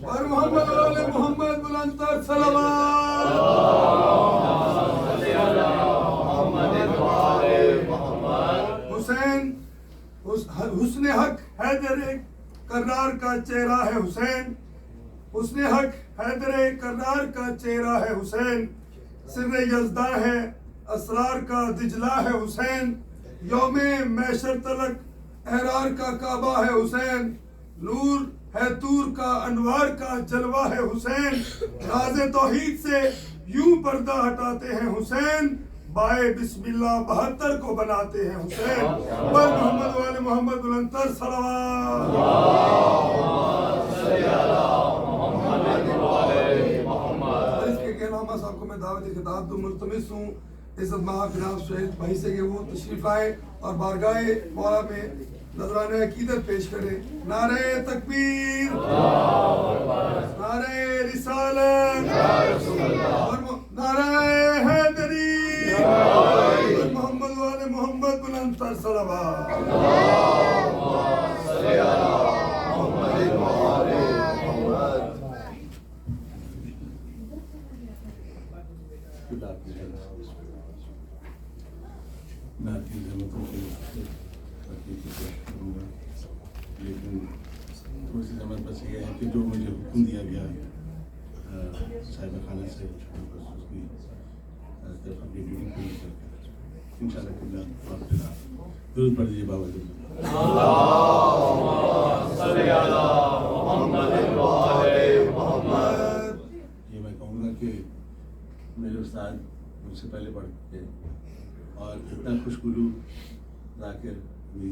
اور محمد والے محمد بلند تر صلوات. حسین حسن حق حیدر کرار کا چہرہ ہے حسین. حسن حق حیدر کرار کا چہرہ ہے حسین. سر یزداں ہے اسرار کا دجلہ ہے حسین. یوم محشر تلک احرار کا کعبہ ہے حسین. نور ہے طور کا انوار کا جلوہ ہے حسین. راز توحید سے یوں پردہ ہٹاتے ہیں حسین. بائے بسم اللہ 72 کو بناتے ہیں حسین. پر محمد والے محمد بلند تر صلوات. اور اس کے کہنامہ صاحب کو میں دعوت خطاب دوں ملتمس ہوں عزت مآب جناب شہید بھائی سے کہ وہ تشریف لائے اور بارگاہ مولا میں نذرانہ عقیدت پیش کرے. نعرہ تکبیر، نعرہ رسالت اور نعرہ حیدری اور محمد والے محمد بلند تر صلوات. میں آپ کی ضرورتوں کے کروں گا، لیکن تھوڑی سی زحمت بس یہ ہے کہ جو مجھے حکم دیا گیا صاحب خانہ سے بس اس کی طرف اپنی ڈیوٹی پوری کر کے ان شاء اللہ درود پڑھ دیجیے بابا جی. یہ میں کہوں گا کہ میرے استاد مجھ سے پہلے پڑھ کے اور اتنا خوشگلو ذاکر بھی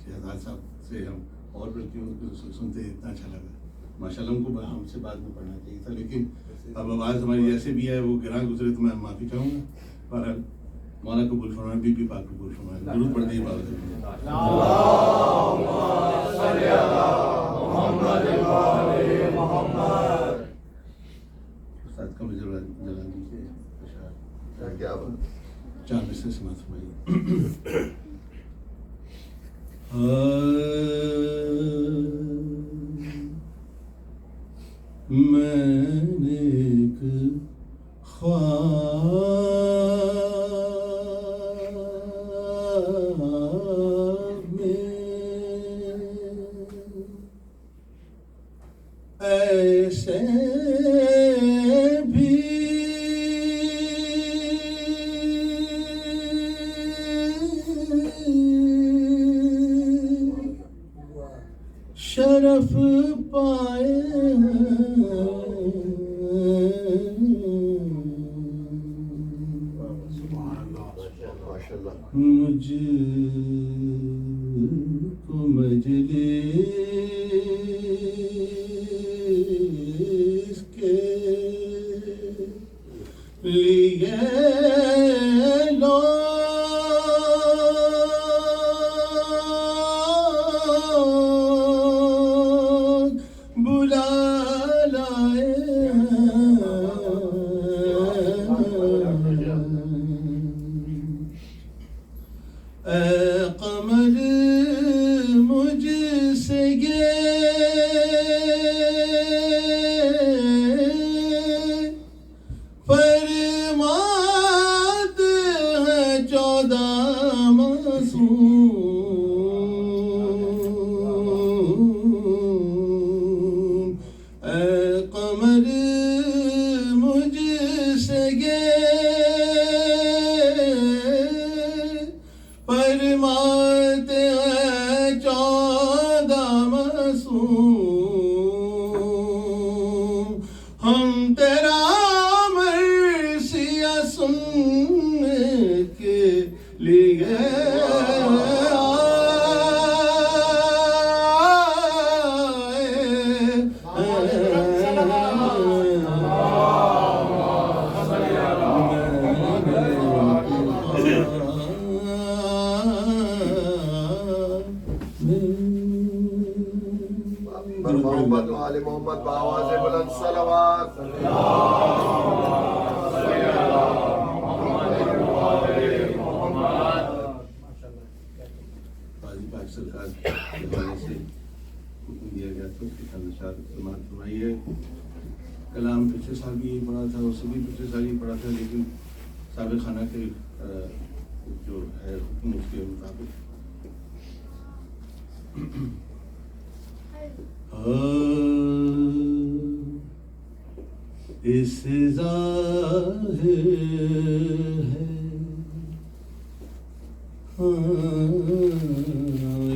شہزاد صاحب سے ہم اور بلکہ سنتے اتنا اچھا لگا. ماشاء اللہ ان کو ہم سے بعد میں پڑھنا چاہیے تھا، لیکن اب آواز ہماری جیسے بھی ہے وہ گراں گزرے تو میں معافی چاہوں گا. بہرحال مولا قبول فرمائے، بی بی پاک قبول فرمائے. ضرور پڑھ دیجیے بابا. استاد کا مجھے جلا دیجیے. کیا بات. 4 میں سے سماعت فرمائیے. میں نے ایک خواب میں ایسے بھی شرف پائے مجھ کو مجلس کے لیے لوگ بلا لائے. اے قمر مجھ سے یہ فرمان یہ فرماتے ہیں 14 معصوم ہم تیرا مرثیہ سننے کے لیے محمد و آل محمد بآواز بلند صلوات. قاضی پاک سرکار کے حوالے سے حکم دیا گیا تھا کہ خدشات سماعت فرمائیے. کلام پچھلے سال بھی یہ پڑھا تھا، اس سے بھی پچھلے سال یہ پڑھا تھا، لیکن سابق خانہ کے جو ہے حکم اس کے مطابق اس ظاہر ہے،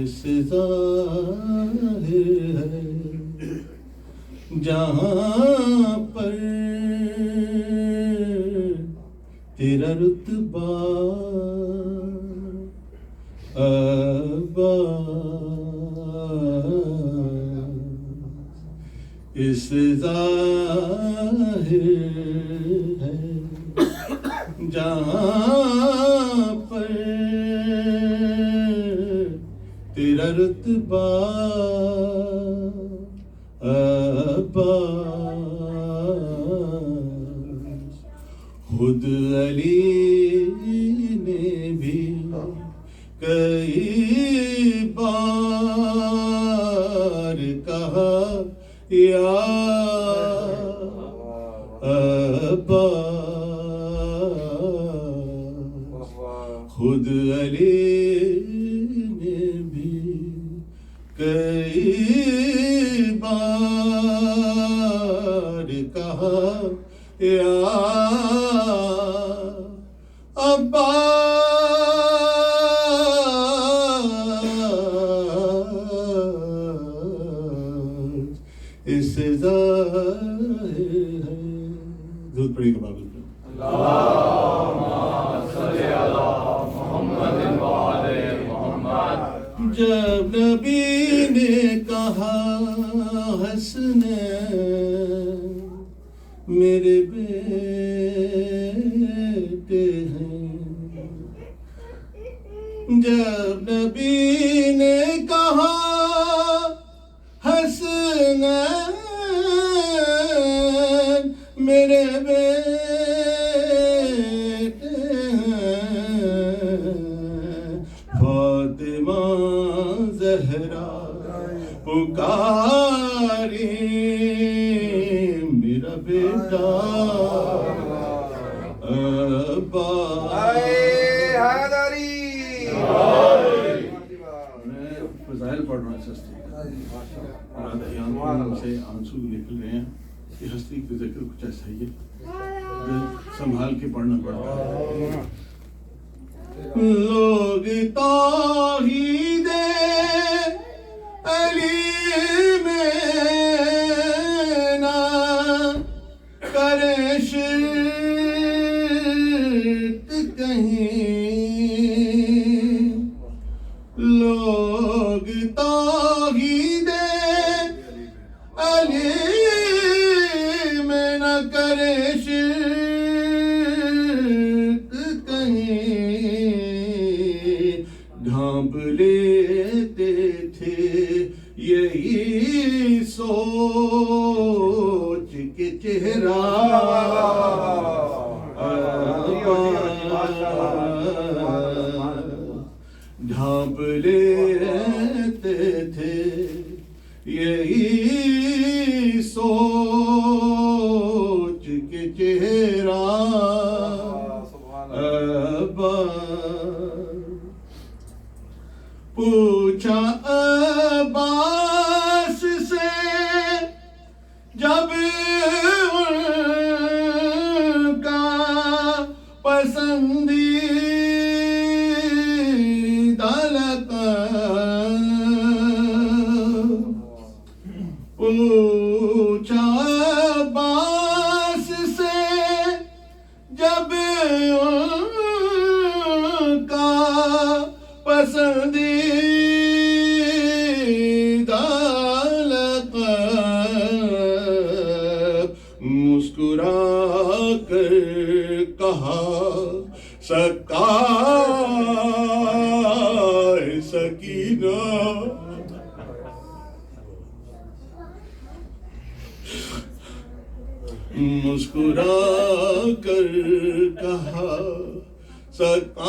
اس ظاہر ہے جہاں پر تیرا رتبہ اس ظاہر ہے جہاں پر تیرا رتبہ خود علی نے بھی کئی بار کہا یا عباس، خود علی نے بھی کئی بار کہا یا عباس، اس ظاہر ہے. درود پڑھیے گا بابل پہ. جب نبی نے کہا حسنین میرے بیٹے ہیں، جب نبی نے کہا حسنین میرے بیٹے ہیں، فاطمہ زہرا پکاری میرا بیٹا میں فضائل پڑھ رہا ہوں اس ہستی سے آنسو نکل رہے ہیں. یہ ہستی کا ذکر کچھ ایسا ہی ہے، دل سنبھال کے پڑھنا پڑتا ہے. لوگ توحید علی میں نہ کریں شرک کہیں، لوگ توحید علی میں نہ کریں شرک کہیں، ڈھانپ لیتے تھے یہی سوچ کے چہرہ ڈھانپ لیتے تھے یہی سوچ کے چہرہ پوچھا عباس سے جب ان کا پسندیدہ لقب پوچھا عباس سے جب ان کا پسندیدہ لقب مسکرا کر کہا سکائے سکینہ مسکرا کر کہا سکائے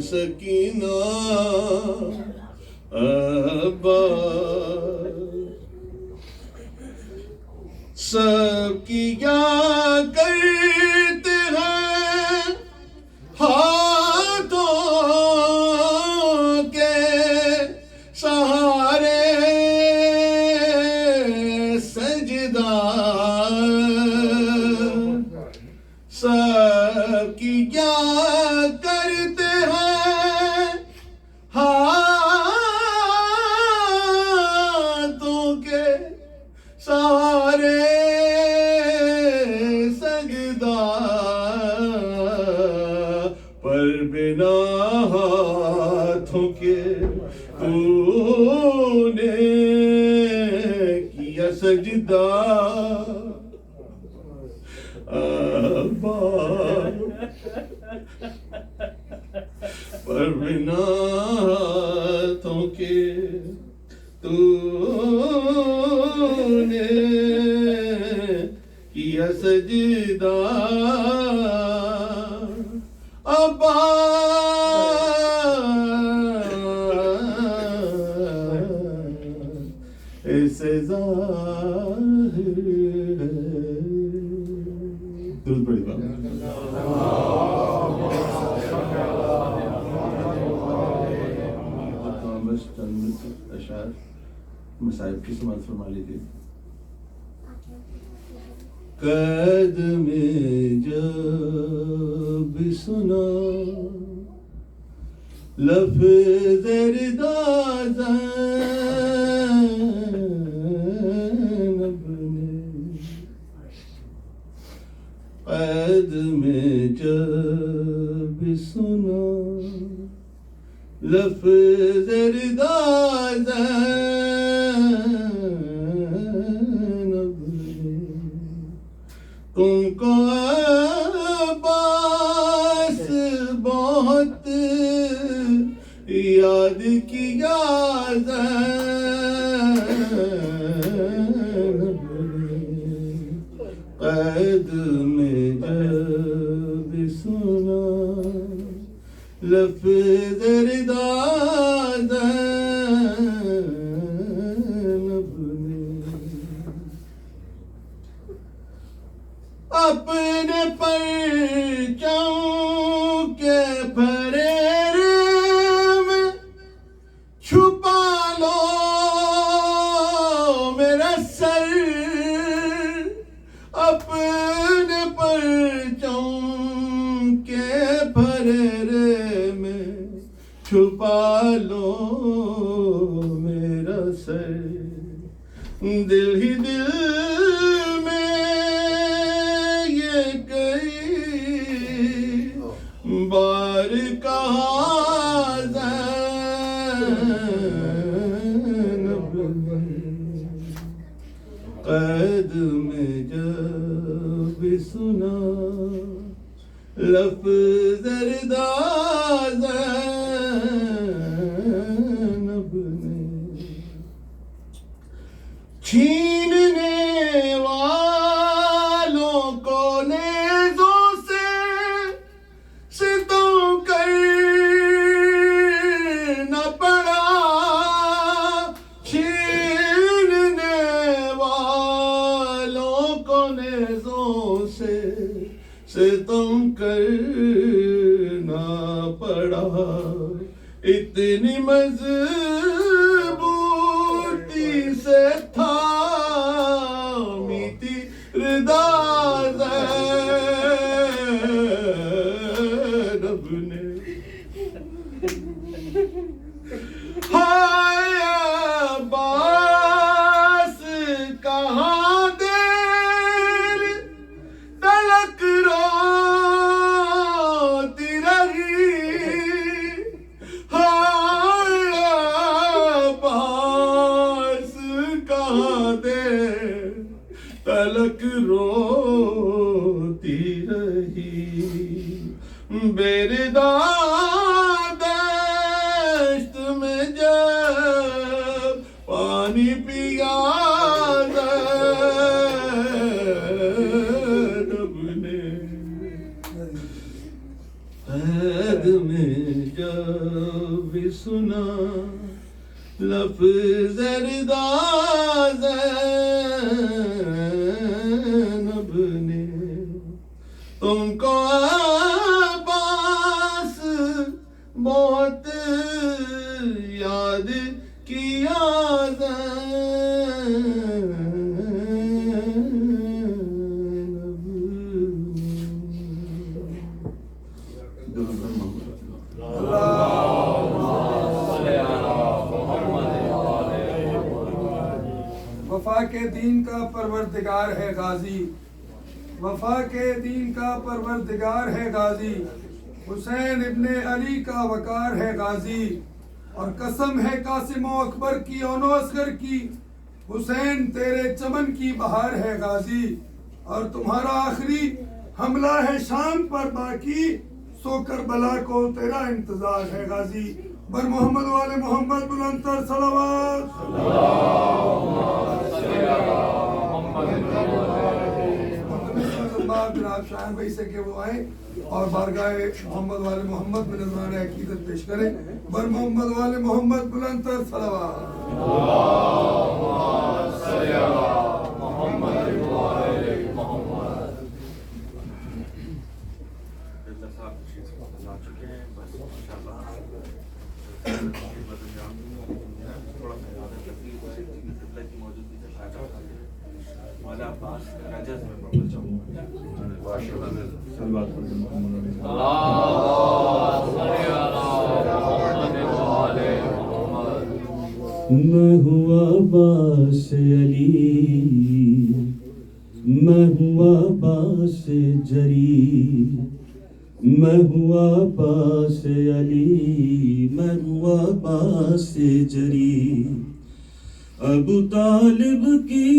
سکینہ عباس سب کیا کرتے ہیں ہاتھوں کے سہارے سجدہ سب کیا کرتے ہیں ہاتھوں کے سہارے پر بنا ہاتھوں کے تو نے کیا سجدہ پر بنا ہاتھوں کے تو نے کیا سجدہ ایسے ظاہر ہے درود پڑھی بابا بس چند اشعار مصائب کی سماعت فرما لیجیے قید میں جب سنا لفظ رضا زینب نے قید میں جب سنا لفظ رضا زینب نے تم کو عباس بہت یاد کیا زینب نے قید میں جب سنا لفظ رضا زینب نے اپنے پرچم کے پھریرے میں چھپا لو میرا سر اپنے پرچم کے پھریرے میں چھپا لو میرا سر دل ہی دل بار کہا زینب نے قید میں جب سنا لفظ رضا زینب نے چھیننے والوں کو نیزوں سے ستم کرنا پڑا چھیننے والوں کو نیزوں سے ستم کرنا پڑا اتنی مضبوطی سے تھامی تھی رضا زینب دشت میں جب پانی پیا زینب نے قید میں جب بھی سنا لفظ رضا زینب نے تم کو عباس بہت یاد کیا وفا کے دین کا پروردگار ہے غازی، وفا کے دین کا پروردگار ہے غازی، حسین ابن علی کا وقار ہے غازی، اور قسم ہے قاسم و اکبر کی اور اصغر کی، حسین تیرے چمن کی بہار ہے غازی، اور تمہارا آخری حملہ ہے شام پر باقی، سو کربلا کو تیرا انتظار ہے غازی۔ بر محمد والے محمد بلندتر صلوات۔ جناب شاہن بھائی سے کہ وہ آئیں اور بارگاہ محمد والے محمد میں نذرانہ عقیدت پیش کریں۔ بر محمد والے محمد بلندتر صلوات۔ میں ہوں عباس علی، میں ہوں عباس جری، میں ہوں عباس علی، میں ہوں عباس جری، ابو طالب کی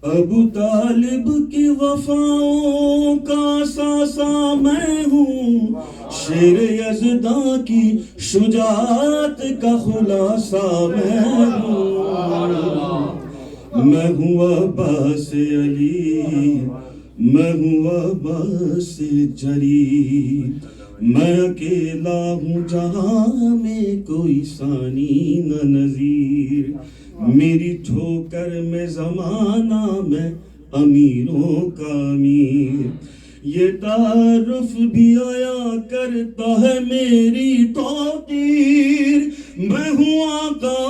ابو طالب کی وفاؤں کا ساسا میں ہوں، شیر یزداں کی شجاعت کا خلاصہ میں ہوں، میں ہوں عباس علی، میں ہوں عباس جری، میں اکیلا ہوں جہاں میں کوئی ثانی نہ نظیر، میری ٹھوکر میں زمانہ میں امیروں کا امیر، یہ تعارف بھی آیا کرتا ہے میری توقیر، میں ہوں آقا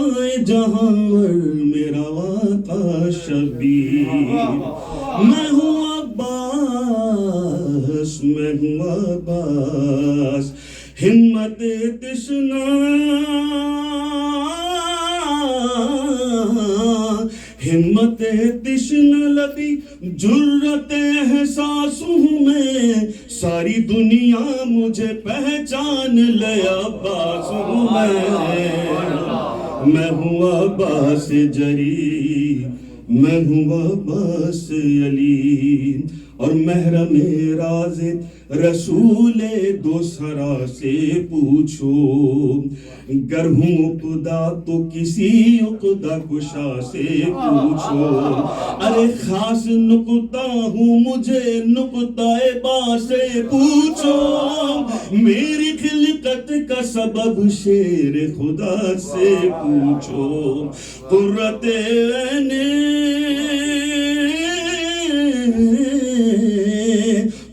جہاں میرا آقا شبیر، میں ہوں عباس، میں ہوں عباس، ہمت تشنا ہمت تشن لبی جرت احساس ہوں میں، ساری دنیا مجھے پہچان لے عباس ہوں میں ہوں عباس جری، میں ہوں عباس علی، اور محرم راز رسول دو سرا سے پوچھو، گر ہوں عقدہ تو کسی عقدہ کشا سے پوچھو، ارے خاص نقطہ ہوں مجھے نقطہ با سے پوچھو، میری خلقت کا سبب شیر خدا سے پوچھو، قرۃ عین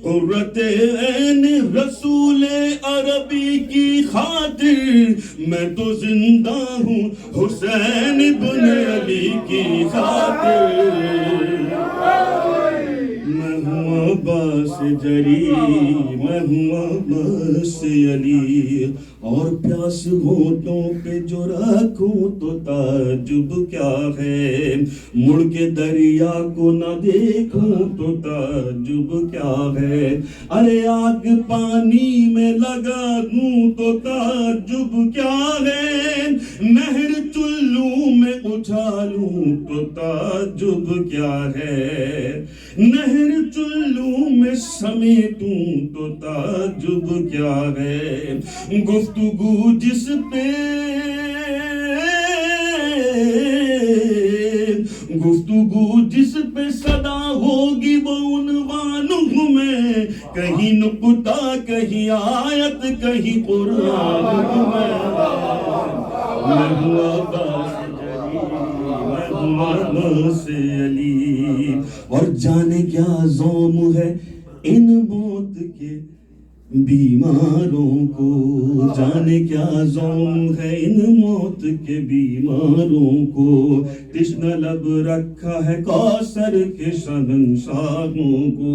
قرۃ عین رسول عربی کی خاطر میں تو زندہ ہوں حسین بن علی کی خاطر، میں ہوں عباس جری، میں ہوں عباس علی، اور پیاس ہونٹوں پہ جو رکھوں تو تعجب کیا ہے، مڑ کے دریا کو نہ دیکھوں تو تعجب کیا ہے، ارے آگ پانی میں لگا دوں تو تعجب کیا ہے، نہر چلوں میں اچھالوں تو تعجب کیا ہے، نہر چلوں میں سمیٹوں تو تعجب کیا ہے، گفتگو جس پہ صدا ہوگی وہ عنوان ہوں میں، کہیں نقطہ کہیں آیت کہیں قرآن ہوں میں ہوں عباس جلی، میں ہوں عباس علی، اور جانے کیا زوم ہے ان موت کے بیماروں کو، جانے کیا زوم ہے ان موت کے بیماروں کو، تشنہ لب رکھا ہے کوثر کے شہنشاہوں کو،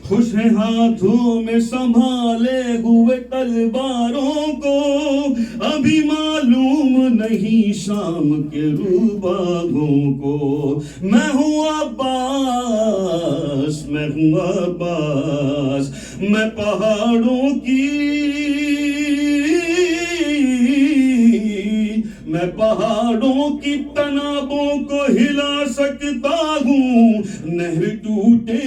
خوش ہے ہاتھوں میں سنبھالے ہوئے تلواروں کو، ابھی معلوم نہیں شام کے روباہوں کو، میں ہوں عباس، میں ہوں عباس، میں پہاڑوں کی تنابوں کو ہلا سکتا ہوں، نہر ٹوٹے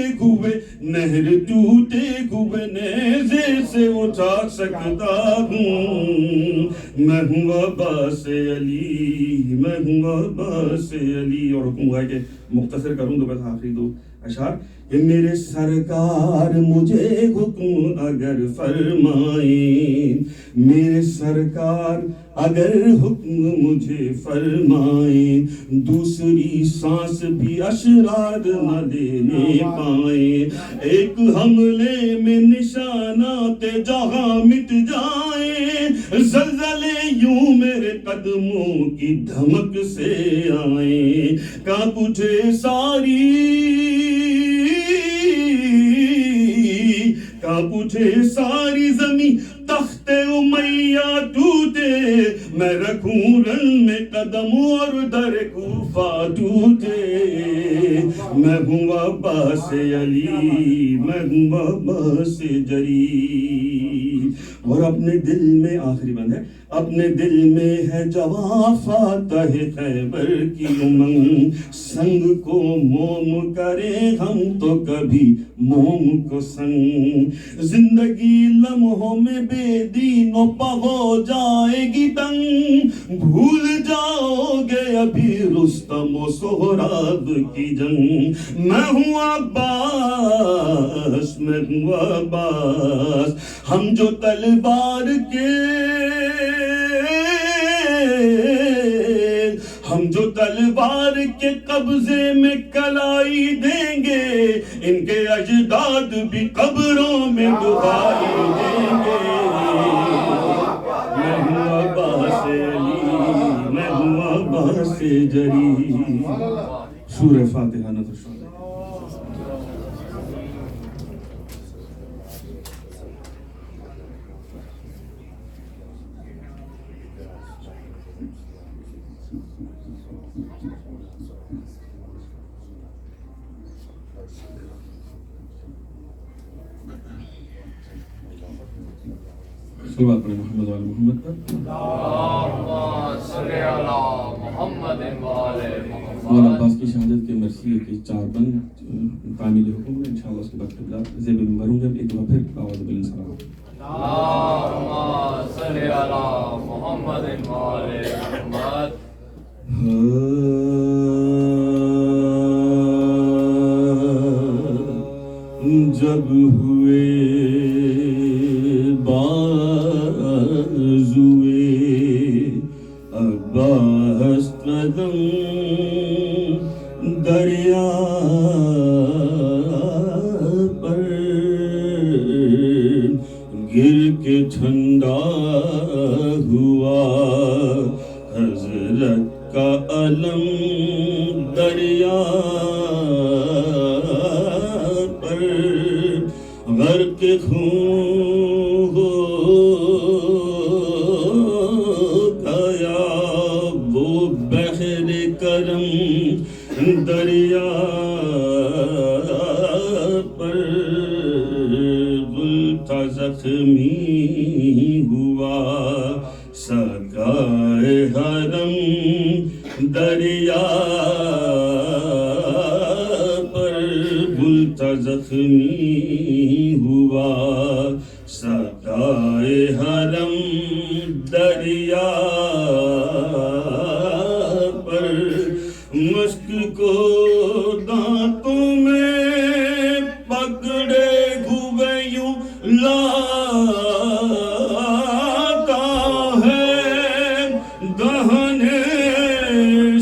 ہوئے نیزے سے اٹھا سکتا ہوں، میں ہوں عباس علی، میں ہوں عباس علی۔ اور حکم ہے کہ مختصر کروں تو بس آخری دو اشعار کہ میرے سرکار مجھے حکم اگر فرمائیں، میرے سرکار اگر حکم مجھے فرمائیں، دوسری سانس بھی اشرار نہ لینے پائیں، ایک حملے میں نشانات جہاں مٹ جائیں، زلزلے یوں میرے قدموں کی دھمک سے آئیں، کانپ اٹھے ساری زمین، تخت امیہ ٹوٹے، میں رکھوں رن میں قدم اور در کوفہ ٹوٹے، میں ہوں عباس علی، میں ہوں عباس جلی۔ اور اپنے دل میں آخری بند ہے، اپنے دل میں ہے جواں فاتح خیبر کی امنگ، سنگ کو موم کرے ہم تو کبھی موم کو سنگ، زندگی لمحوں میں بے دین و پا ہو جائے گی تنگ، بھول جاؤ گے ابھی رستم و سہراب کی جنگ، میں ہوں عباس، میں ہوں عباس، ہم جو تلوار کے قبضے میں کلائی دیں گے، ان کے اجداد بھی قبروں میں دعائی دیں گے، میں ہوں عباس علی، میں ہوں عباس جری۔ سورہ فاتحہ نظر شاہد۔ صلوات پڑھیں محمد وعلی محمد پر۔ اللہم صلی علی محمد وعلی محمد۔ مولا عباس کی شہادت کے مرثیے کے 4 بند تعمیل حکم ہے، انشاءاللہ اس کے بعد قبلہ زیب منبر ہوں گے، ایک بار پھر اعوذ باللہ۔ اللہم صلی علی محمد وعلی محمد۔ جب ہوئے عباس قدم دریا پر، گر کے ٹھنڈا ہوا حضرت کا علم دریا پر، غرق خون دریا پر گل تھا زخمی ہوا سقائے حرم دریا پر گل تھا زخمی ہوا سقائے حرم دریا پر مشک کو دانتوں میں پکڑے ہوئے یوں لاتا ہے دہن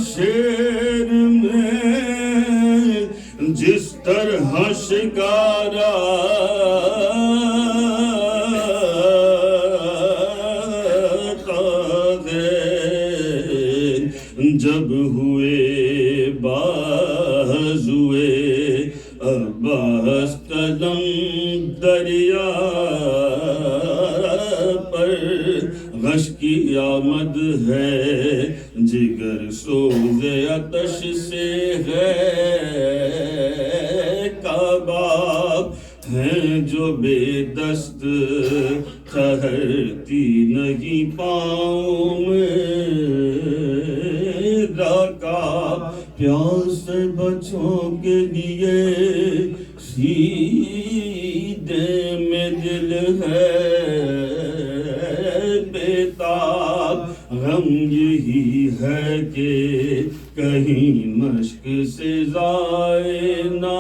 شیر میں جس طرح شکارا جب ہوئے بازوئے عباس قدم دریا پر غش کی آمد ہے جگر سوز آتش سے ہے کباب ہیں جو بے دست ٹھہرتی نہیں پاؤں میں رکاب پیاس بچوں کے لیے سیدھے میں دل ہے بیتاب غم یہی ہے کہ کہیں مشق سے ضائع نہ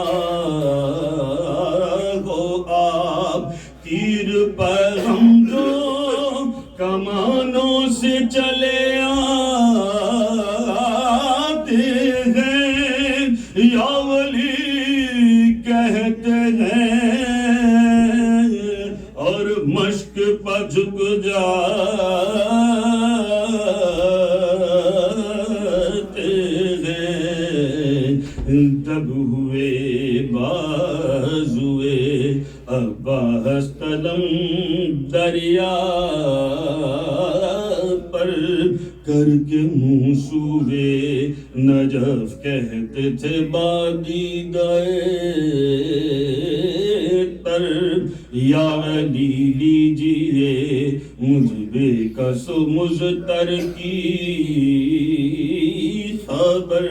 ہو آب تیر پیغام جو کمانوں سے چلے یا ولی کہتے ہیں اور مشق پر جھک جاتے ہیں تب ہوئے بازوئے عباس قدم دریا پر کر کے منہ سوئے نجف کہتے تھے بادی گئے تر یا علی لیجیے مجھ بے کس و مضطر کی خبر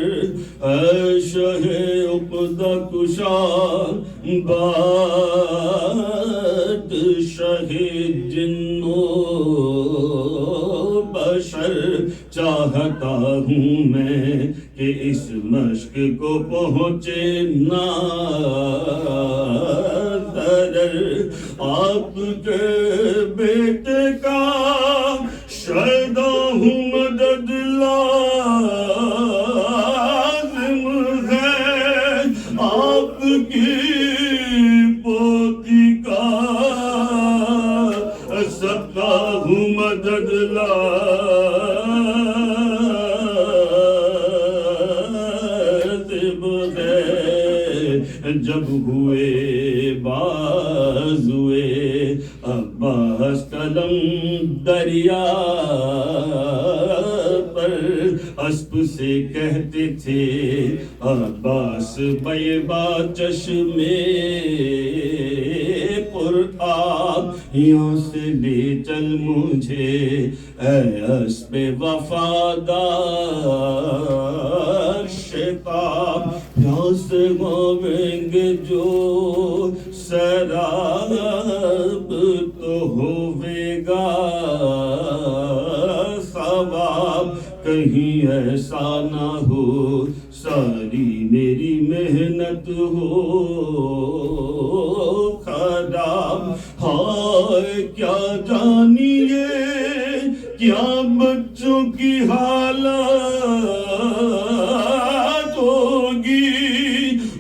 اے شہ عقدہ کشا بادشاہ جن و بشر چاہتا ہوں میں کہ اس مشق کو پہنچے نہ ضرر آپ کے بیٹے کا شیدا ہوں مدد لازم ہے آپ کی پوتی کا سکتا ہوں مدد لازم ہے جب ہوئے بازوئے عباس قدم دریا پر اسب سے کہتے تھے عباس بیبا چشمے پر آب یہاں سے لے چل مجھے اے اسب وفادار شتاب پیاس ہویں گے جو سراب تو ہوئے گا ثواب کہیں ایسا نہ ہو ساری میری محنت ہو خراب ہائے کیا جانیے کیا بچوں کی حالت ہوگی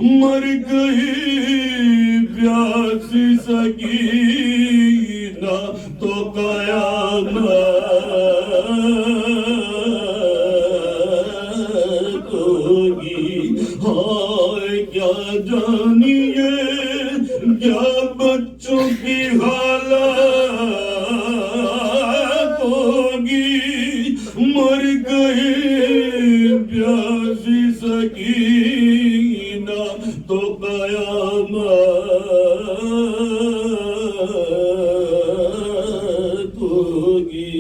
مر گئی پیاسی سکینہ تو قیامت ہوگی ہائے کیا جانیے کیا بچوں کی حالت ہوگی مر گئی پیاسی سکینہ تو قیامت ہوگی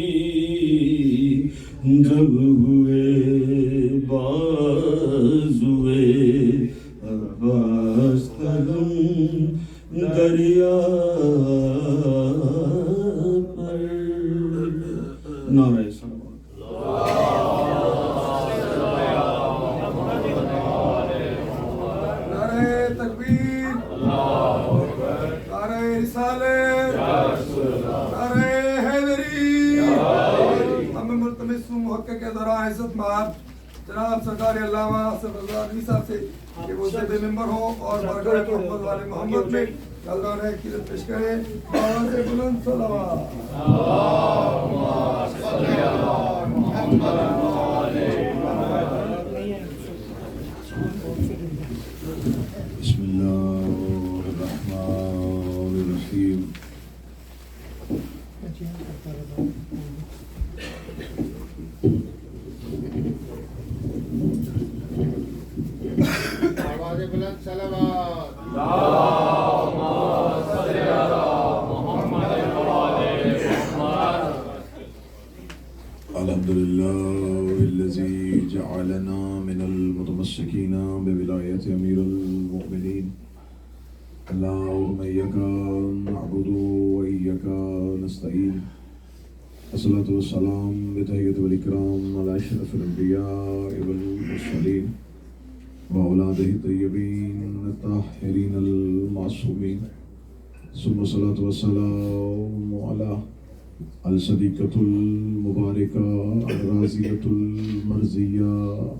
جب ہوئے بازوئے عباس قدم دریا پر. نعرہ صلوات. نعرہ تکبیر، نعرہ رسالت، نعرہ حیدری. ہم ملتمس ہوں محقق ذرا عزت مآب جناب سرکار علامہ آصف رضا علی صاحب سے کہ وہ زیب ممبر ہوں اور برکات محمد والے محمد میں اللہ نے عقیدت پیش کریں. آواز بلند صلوات. بسم اللہ الرحمن الرحیم. آواز بلند صلوات. الحمد لله الذي جعلنا من المتمسكين بولاية أمير المؤمنين. اللهم إياك نعبد وإياك نستعين. الصلاة والسلام بتحية والإكرام على أشرف الأنبياء والمرسلين وأولاده الطيبين الطاهرين المعصومين. ثم الصلاة والسلام على الصديقة المباركة الرازية المرزية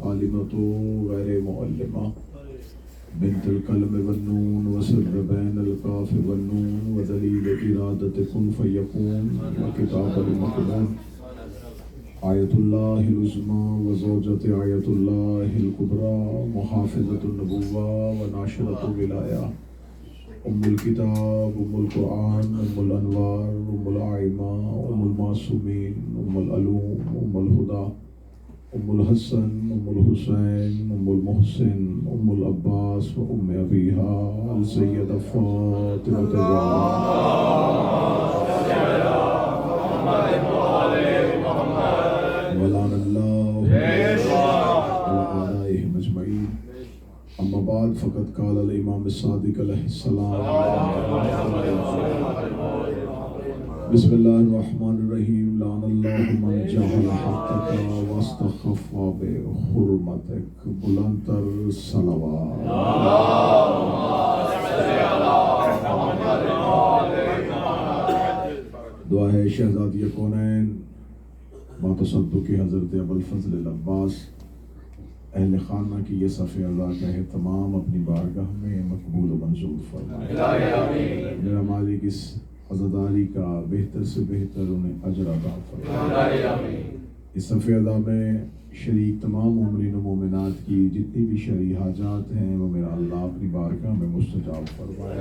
عالمة غير معلمة بنت القلم والنون وسر بين القاف والنون ودليل إرادة كن فيكون وكتاب المكنون آية الله العظمى وزوجة آية الله الكبرى محافظة النبوة وناشرة الولاية أم الكتاب أم القرآن أم الأنوار أم الأعمى أم المعصومين أم العلوم أم الهدى أم الحسن أم الحسين أم المحسن أم العباس وأم أبيها السيدة فاطمة ولعن الله وأعدائهم أجمعين. أما بعد فقد قال الإمام الصادق عليه السلام بسم الله الرحمن الرحيم لعن الله من جهل حقك واستخف بحرمتك. بلندتر صلوات. دعا ہے شہزادی کونین باتصدق حضرت ابوالفضل العباس اہل خانہ کی یہ صف اعضاء کا اہتمام اپنی بارگاہ میں مقبول و منظور فرمائے. میرا مالک اس عزاداری کا بہتر سے بہتر انہیں اجر عطا فرمائے. اس صف اعضاء میں شریک تمام مومنین و مومنات کی جتنی بھی شرعی حاجات ہیں وہ میرا اللہ اپنی بارگاہ میں مستجاب فرمائے.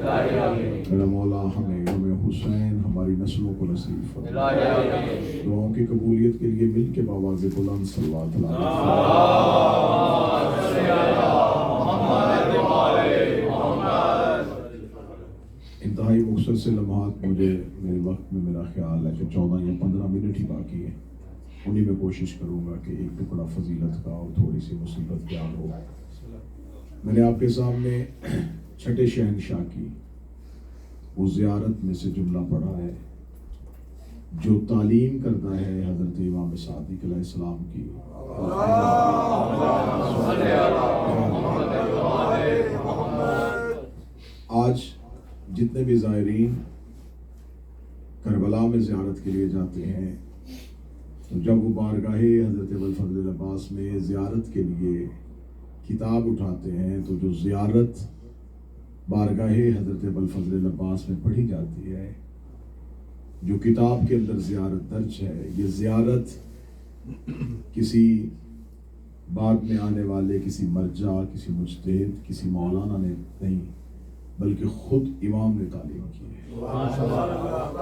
میرا مولا ہمیں غم حسین ہماری نسلوں کو نصیب فرمائے. دعاؤں کی قبولیت کے لیے مل کے بآواز بلند صلوات علیہ انتہائی مختصر سے لمحات مجھے میرے وقت میں میرا خیال ہے کہ 14 یا 15 منٹ ہی باقی ہے. انہی میں کوشش کروں گا کہ ایک ٹکڑا فضیلت کا اور تھوڑی سی مصیبت بیان ہو. میں نے آپ کے سامنے چھٹے شہنشاہ کی وہ زیارت میں سے جملہ پڑھا ہے جو تعلیم کرتا ہے حضرت امام صادق علیہ السلام کی. آج جتنے بھی زائرین کربلا میں زیارت کے لیے جاتے ہیں تو جب وہ بارگاہ حضرت ابوالفضل العباس میں زیارت کے لیے کتاب اٹھاتے ہیں تو جو زیارت بارگاہ حضرت ابوالفضل العباس میں پڑھی جاتی ہے جو کتاب کے اندر زیارت درج ہے یہ زیارت کسی بعد میں آنے والے کسی مرجع کسی مجتہد کسی مولانا نے نہیں بلکہ خود امام نے تعلیم کی ہے.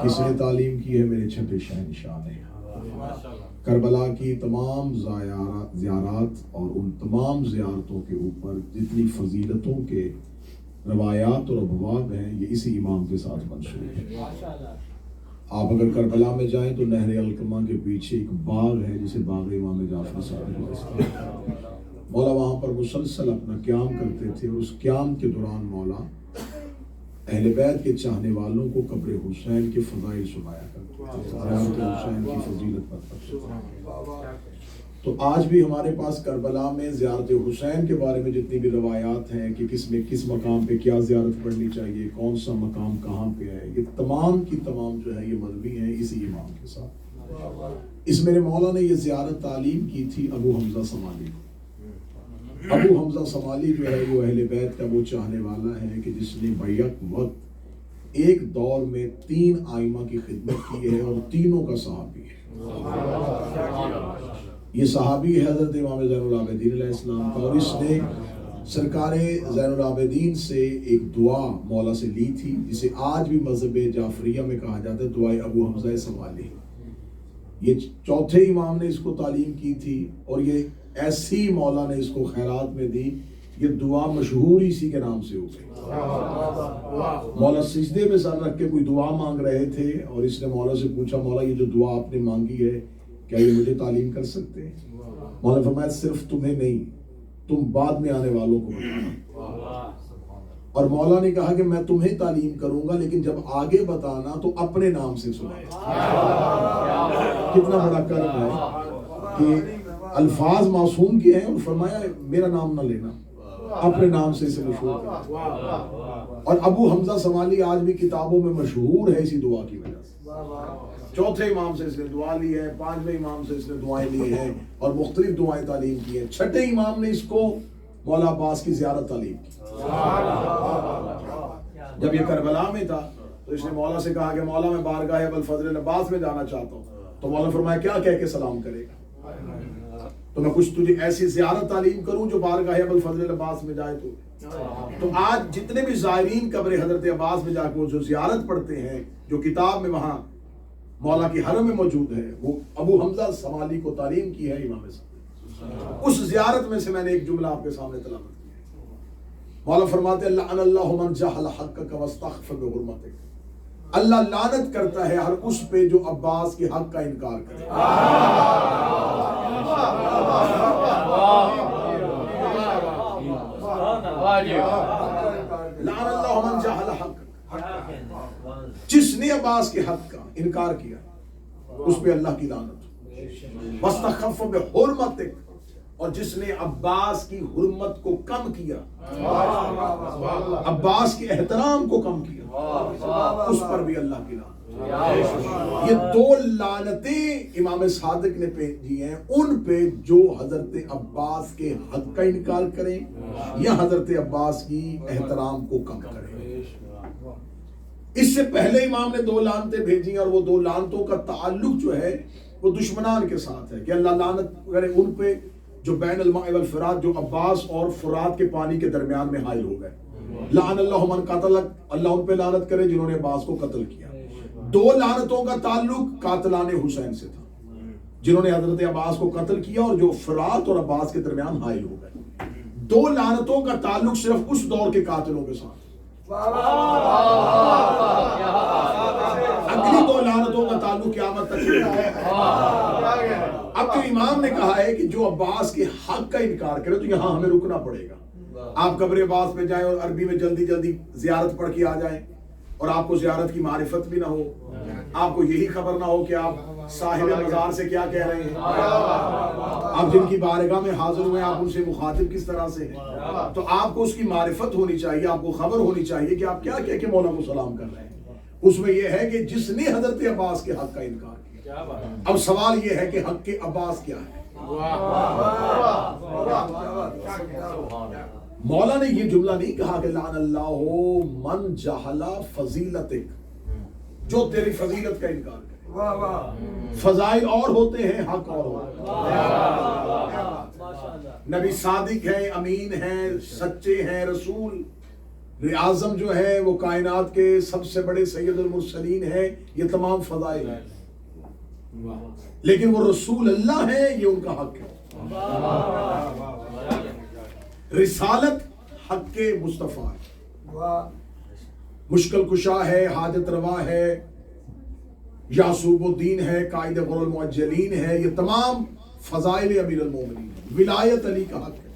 کس نے تعلیم کی ہے؟ میرے چھٹے شہنشاہ نے. کربلا کی تمام زیارات اور ان تمام زیارتوں کے اوپر جتنی فضیلتوں کے روایات اور ابواب ہیں یہ اسی امام کے ساتھ منسوب ہے. آپ اگر کربلا میں جائیں تو نہر علقمہ کے پیچھے ایک باغ ہے جسے باغ امام جعفر صادق ہے. مولا وہاں پر مسلسل اپنا قیام کرتے تھے اور اس قیام کے دوران مولا اہل بیت کے چاہنے والوں کو قبر حسین کے فضائل سنایا کرتے تھے، زیارت حسین کی فضیلت بتاتے تھے. تو آج بھی ہمارے پاس کربلا میں زیارت حسین کے بارے میں جتنی بھی روایات ہیں کہ کس مقام پہ کیا زیارت پڑھنی چاہیے، کون سا مقام کہاں پہ ہے، یہ تمام کی تمام جو ہے یہ مروی ہیں اسی امام کے ساتھ. اس میرے مولا نے یہ زیارت تعلیم کی تھی ابو حمزہ سمالی کو. ابو حمزہ سمالی جو ہے وہ اہل بیت کا وہ چاہنے والا ہے کہ جس نے بیک وقت ایک دور میں 3 آئمہ کی خدمت کی ہے اور تینوں کا صحابی ہے. یہ صحابی ہے حضرت امام زین العابدین علیہ السلام کا، اور اس نے سرکار زین العابدین سے ایک دعا مولا سے لی تھی جسے آج بھی مذہب جعفریہ میں کہا جاتا ہے دعائے ابو حمزہ سمالی. یہ چوتھے امام نے اس کو تعلیم کی تھی اور یہ ایسی مولا نے اس کو خیرات میں دی. یہ دعا مشہور اسی کے نام سے ہو گئی. مولا سجدے میں سر رکھ کے کوئی دعا مانگ رہے تھے اور اس نے مولا سے پوچھا مولا یہ جو دعا آپ نے مانگی ہے کیا یہ مجھے تعلیم کر سکتے ہیں؟ مولا نے فرمایا صرف تمہیں نہیں، تم بعد میں آنے والوں کو بتانا. اور مولا نے کہا کہ میں تمہیں تعلیم کروں گا لیکن جب آگے بتانا تو اپنے نام سے سنایا. کتنا بڑا کرم ہے کہ الفاظ معصوم کے ہیں اور فرمایا میرا نام نہ لینا، اپنے نام سے اسے مشہور کرنا. اور ابو حمزہ سمالی آج بھی کتابوں میں مشہور ہے اسی دعا کی وجہ سے. چوتھے امام سے اس نے دعا لی ہے، 5ویں امام سے اس نے دعائیں لی ہیں اور مختلف دعائیں تعلیم کی ہیں. 6ٹھے امام نے اس کو مولا عباس کی زیارت تعلیم کی. جب یہ کربلا میں تھا تو اس نے مولا سے کہا کہ مولا میں بارگاہ ابوالفضل عباس میں جانا چاہتا ہوں. تو مولا نے فرمایا کیا کہہ کے سلام کرے گا؟ تو میں کچھ تجھے ایسی زیارت تعلیم کروں جو بارگاہ ابوالفضل عباس میں جائے. تو آج جتنے بھی زائرین قبر حضرت عباس میں جا کے جو زیارت پڑھتے ہیں، جو کتاب میں وہاں مولا کی حرم میں موجود ہے، وہ ابو حمزہ سمالی کو تعلیم کی ہے امام صاحب. اس زیارت میں سے میں نے ایک جملہ آپ کے سامنے تلاوت کیا ہے. مولا فرماتے ہیں لعن اللہ من جہل حقک واستخف بحرمتک. اللہ لعنت کرتا ہے ہر اس پہ جو عباس کے حق کا انکار کرے. لعن اللہ من جہل حقک. جس نے عباس کے حق کا انکار کیا اس پہ اللہ کی لعنت. واستخف بحرمتک. اور جس نے عباس کی حرمت کو کم کیا، عباس کے احترام کو کم کیا، اس پر بھی اللہ کی لعنت. یہ 2 لعنتیں امام صادق نے بھیجی ہیں ان پہ جو حضرت عباس کے حق کا انکار کریں یا حضرت عباس کی احترام کو کم کریں. اس سے پہلے امام نے 2 لعنتیں بھیجی اور وہ 2 لعنتوں کا تعلق جو ہے وہ دشمنان کے ساتھ ہے کہ اللہ لعنت کرے ان پہ جو بین الماء والفرات، جو عباس اور فرات کے پانی کے درمیان میں حائل ہو گئے. لعن اللہ من قتل. اللہ ان پہ لعنت کرے جنہوں نے عباس کو قتل کیا. 2 لعنتوں کا تعلق قاتلان حسین سے تھا جنہوں نے حضرت عباس کو قتل کیا اور جو فرات اور عباس کے درمیان حائل ہو گئے. 2 لعنتوں کا تعلق صرف اس دور کے قاتلوں کے ساتھ. اگلی 2 لعنتوں کا تعلق قیامت تک ہے. اب تو امام نے کہا ہے کہ جو عباس کے حق کا انکار کرے تو یہاں ہمیں رکنا پڑے گا. آپ قبر عباس پہ جائیں اور عربی میں جلدی جلدی زیارت پڑھ کے آ جائیں اور آپ کو زیارت کی معرفت بھی نہ ہو، آپ کو یہی خبر نہ ہو کہ آپ صاحب مزار سے کیا کہہ رہے ہیں، آپ جن کی بارگاہ میں حاضر ہوئے آپ ان سے مخاطب کس طرح سے ہیں. تو آپ کو اس کی معرفت ہونی چاہیے، آپ کو خبر ہونی چاہیے کہ آپ کیا کہہ کے مولا کو سلام کر رہے ہیں. اس میں یہ ہے کہ جس نے حضرت عباس کے حق کا انکار کیا. اب سوال یہ ہے کہ حق کے عباس کیا ہے. مولا نے یہ جملہ نہیں کہا کہ لعن اللہ من جہل فضیلتک، جو تیری فضیلت کا انکار کرے. فضائل اور ہوتے ہیں، حق اور ہوتے ہیں. نبی صادق ہیں، امین ہیں، سچے ہیں، رسول اعظم جو ہے وہ کائنات کے سب سے بڑے سید المرسلین ہیں. یہ تمام فضائل ہیں. لیکن وہ رسول اللہ ہے، یہ ان کا حق ہے. رسالت حق کے مصطفیٰ ہے، مشکل کشا ہے، حاجت روا ہے، یعصوب الدین ہے، قائد غر المعجلین ہے. یہ تمام فضائل امیر المومنین ہیں. ولایت علی کا حق ہے.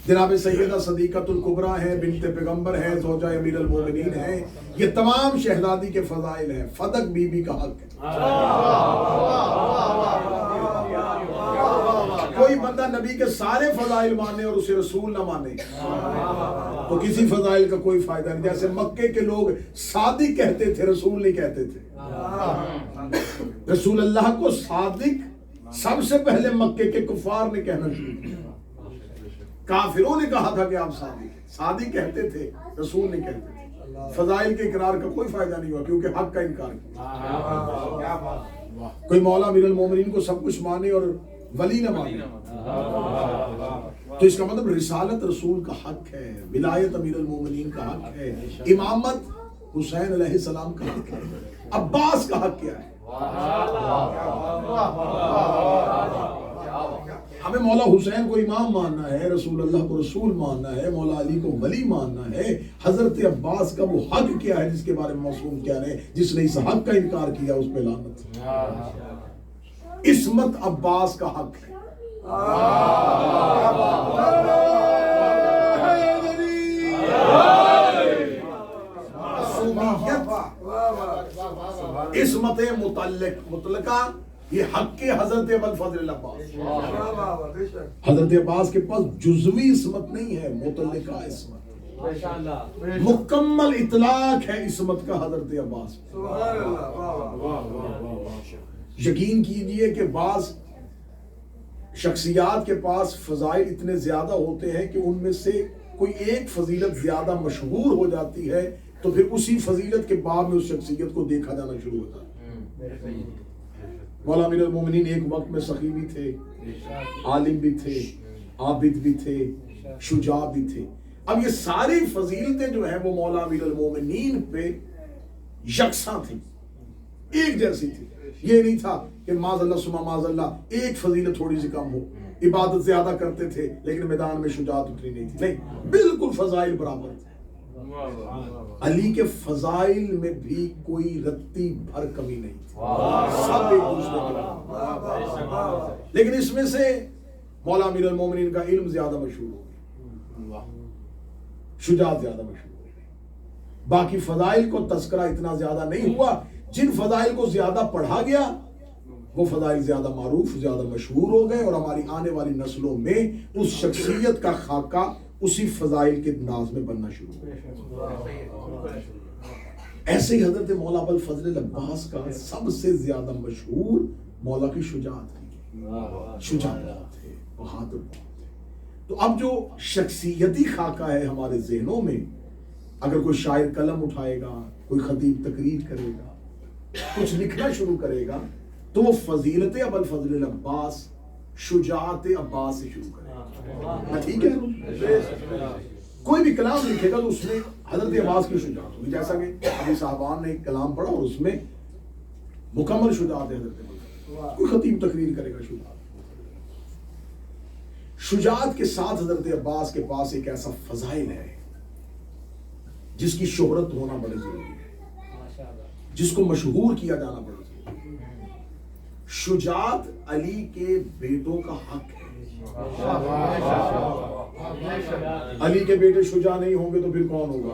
جناب سیدہ صدیقۃ الکبریٰ ہے، بنت پیغمبر ہے، زوجہ امیر المومنین ہے. یہ تمام شہزادی کے فضائل ہیں. فدق بی بی کا حق ہے. کوئی بندہ نبی کے سارے فضائل مانے اور اسے رسول نہ مانے تو کسی فضائل کا کوئی فائدہ نہیں. جیسے مکے کے لوگ صادق کہتے تھے، رسول نہیں کہتے تھے. رسول اللہ کو صادق سب سے پہلے مکے کے کفار نے کہنا شروع کیا. کافروں نے کہا تھا کہ آپ صادق کہتے تھے، رسول نہیں کہتے تھے. فضائل کے اقرار کا کوئی فائدہ نہیں ہوا کیونکہ حق کا انکار کیا. کوئی مولا امیر المومنین کو سب کچھ مانے اور ولی نہ مانے تو اس کا مطلب رسالت رسول کا حق ہے، ولایت امیر المومنین کا حق ہے، امامت حسین علیہ السلام کا حق ہے. عباس کا حق کیا ہے؟ ہمیں مولا حسین کو امام ماننا ہے، رسول اللہ کو رسول ماننا ہے، مولا علی کو ولی ماننا ہے. حضرت عباس کا وہ حق کیا ہے جس کے بارے میں معصوم کیا ہے؟ جس نے اس حق کا انکار کیا اس پہ لعنت. عصمت عباس کا حق ہے. عصمت مطلقہ یہ حق کے حضرت ابوالفضل عباس. حضرت عباس کے پاس جزوی عصمت نہیں ہے، مطلقہ عصمت، مکمل اطلاق ہے عصمت کا حضرت عباس. یقین کیجئے کہ بعض شخصیات کے پاس فضائل اتنے زیادہ ہوتے ہیں کہ ان میں سے کوئی ایک فضیلت زیادہ مشہور ہو جاتی ہے تو پھر اسی فضیلت کے باب میں اس شخصیت کو دیکھا جانا شروع ہوتا ہے. مولا امیر المومنین ایک وقت میں سخی بھی تھے، عالم بھی تھے، عابد بھی تھے، شجاع بھی تھے. اب یہ ساری فضیلتیں جو ہیں وہ مولا امیر المومنین پہ یکساں تھیں، ایک جیسی تھی. یہ نہیں تھا کہ معاذ اللہ ثم معاذ اللہ ایک فضیلت تھوڑی سی کم ہو. عبادت زیادہ کرتے تھے لیکن میدان میں شجاعت اتنی نہیں تھی. نہیں، بالکل فضائل برابر تھے. علی کے فضائل میں بھی کوئی رتی بھر کمی نہیں تھی، سب ایک دوسرے کے. لیکن اس میں سے مولا امیر المومنین کا علم زیادہ مشہور ہو گیا، شجاعت زیادہ مشہور ہو گئی. باقی فضائل کو تذکرہ اتنا زیادہ نہیں ہوا. جن فضائل کو زیادہ پڑھا گیا وہ فضائل زیادہ معروف، زیادہ مشہور ہو گئے اور ہماری آنے والی نسلوں میں اس شخصیت کا خاکہ اسی فضائل کے انداز میں بننا شروع ہو. ایسے ہی حضرت مولا ابوالفضل عباس کا سب سے زیادہ مشہور مولا کی شجاعت تھی. شجاعت ہے، بہادر تھے. تو اب جو شخصیتی خاکہ ہے ہمارے ذہنوں میں، اگر کوئی شاعر قلم اٹھائے گا، کوئی خطیب تقریر کرے گا، کچھ لکھنا شروع کرے گا تو وہ فضیلت ابوالفضل عباس، شجاعت عباس سے شروع کرے گا. ٹھیک ہے؟ کوئی بھی کلام لکھے گا تو اس میں حضرت عباس کی شجاعت ہوگی. جیسا کہ ابھی صاحبان نے ایک کلام پڑھا اور اس میں مکمل شجاعت ہے حضرت عباس. کوئی خطیب تقریر کرے گا شجاعت کے ساتھ حضرت عباس کے پاس ایک ایسا فضائل ہے جس کی شہرت ہونا بڑے ضروری ہے، جس کو مشہور کیا جانا بڑا ضروری ہے. شجاعت علی کے بیٹوں کا حق ہے. علی کے بیٹے شجاع نہیں ہوں گے تو پھر کون ہوگا؟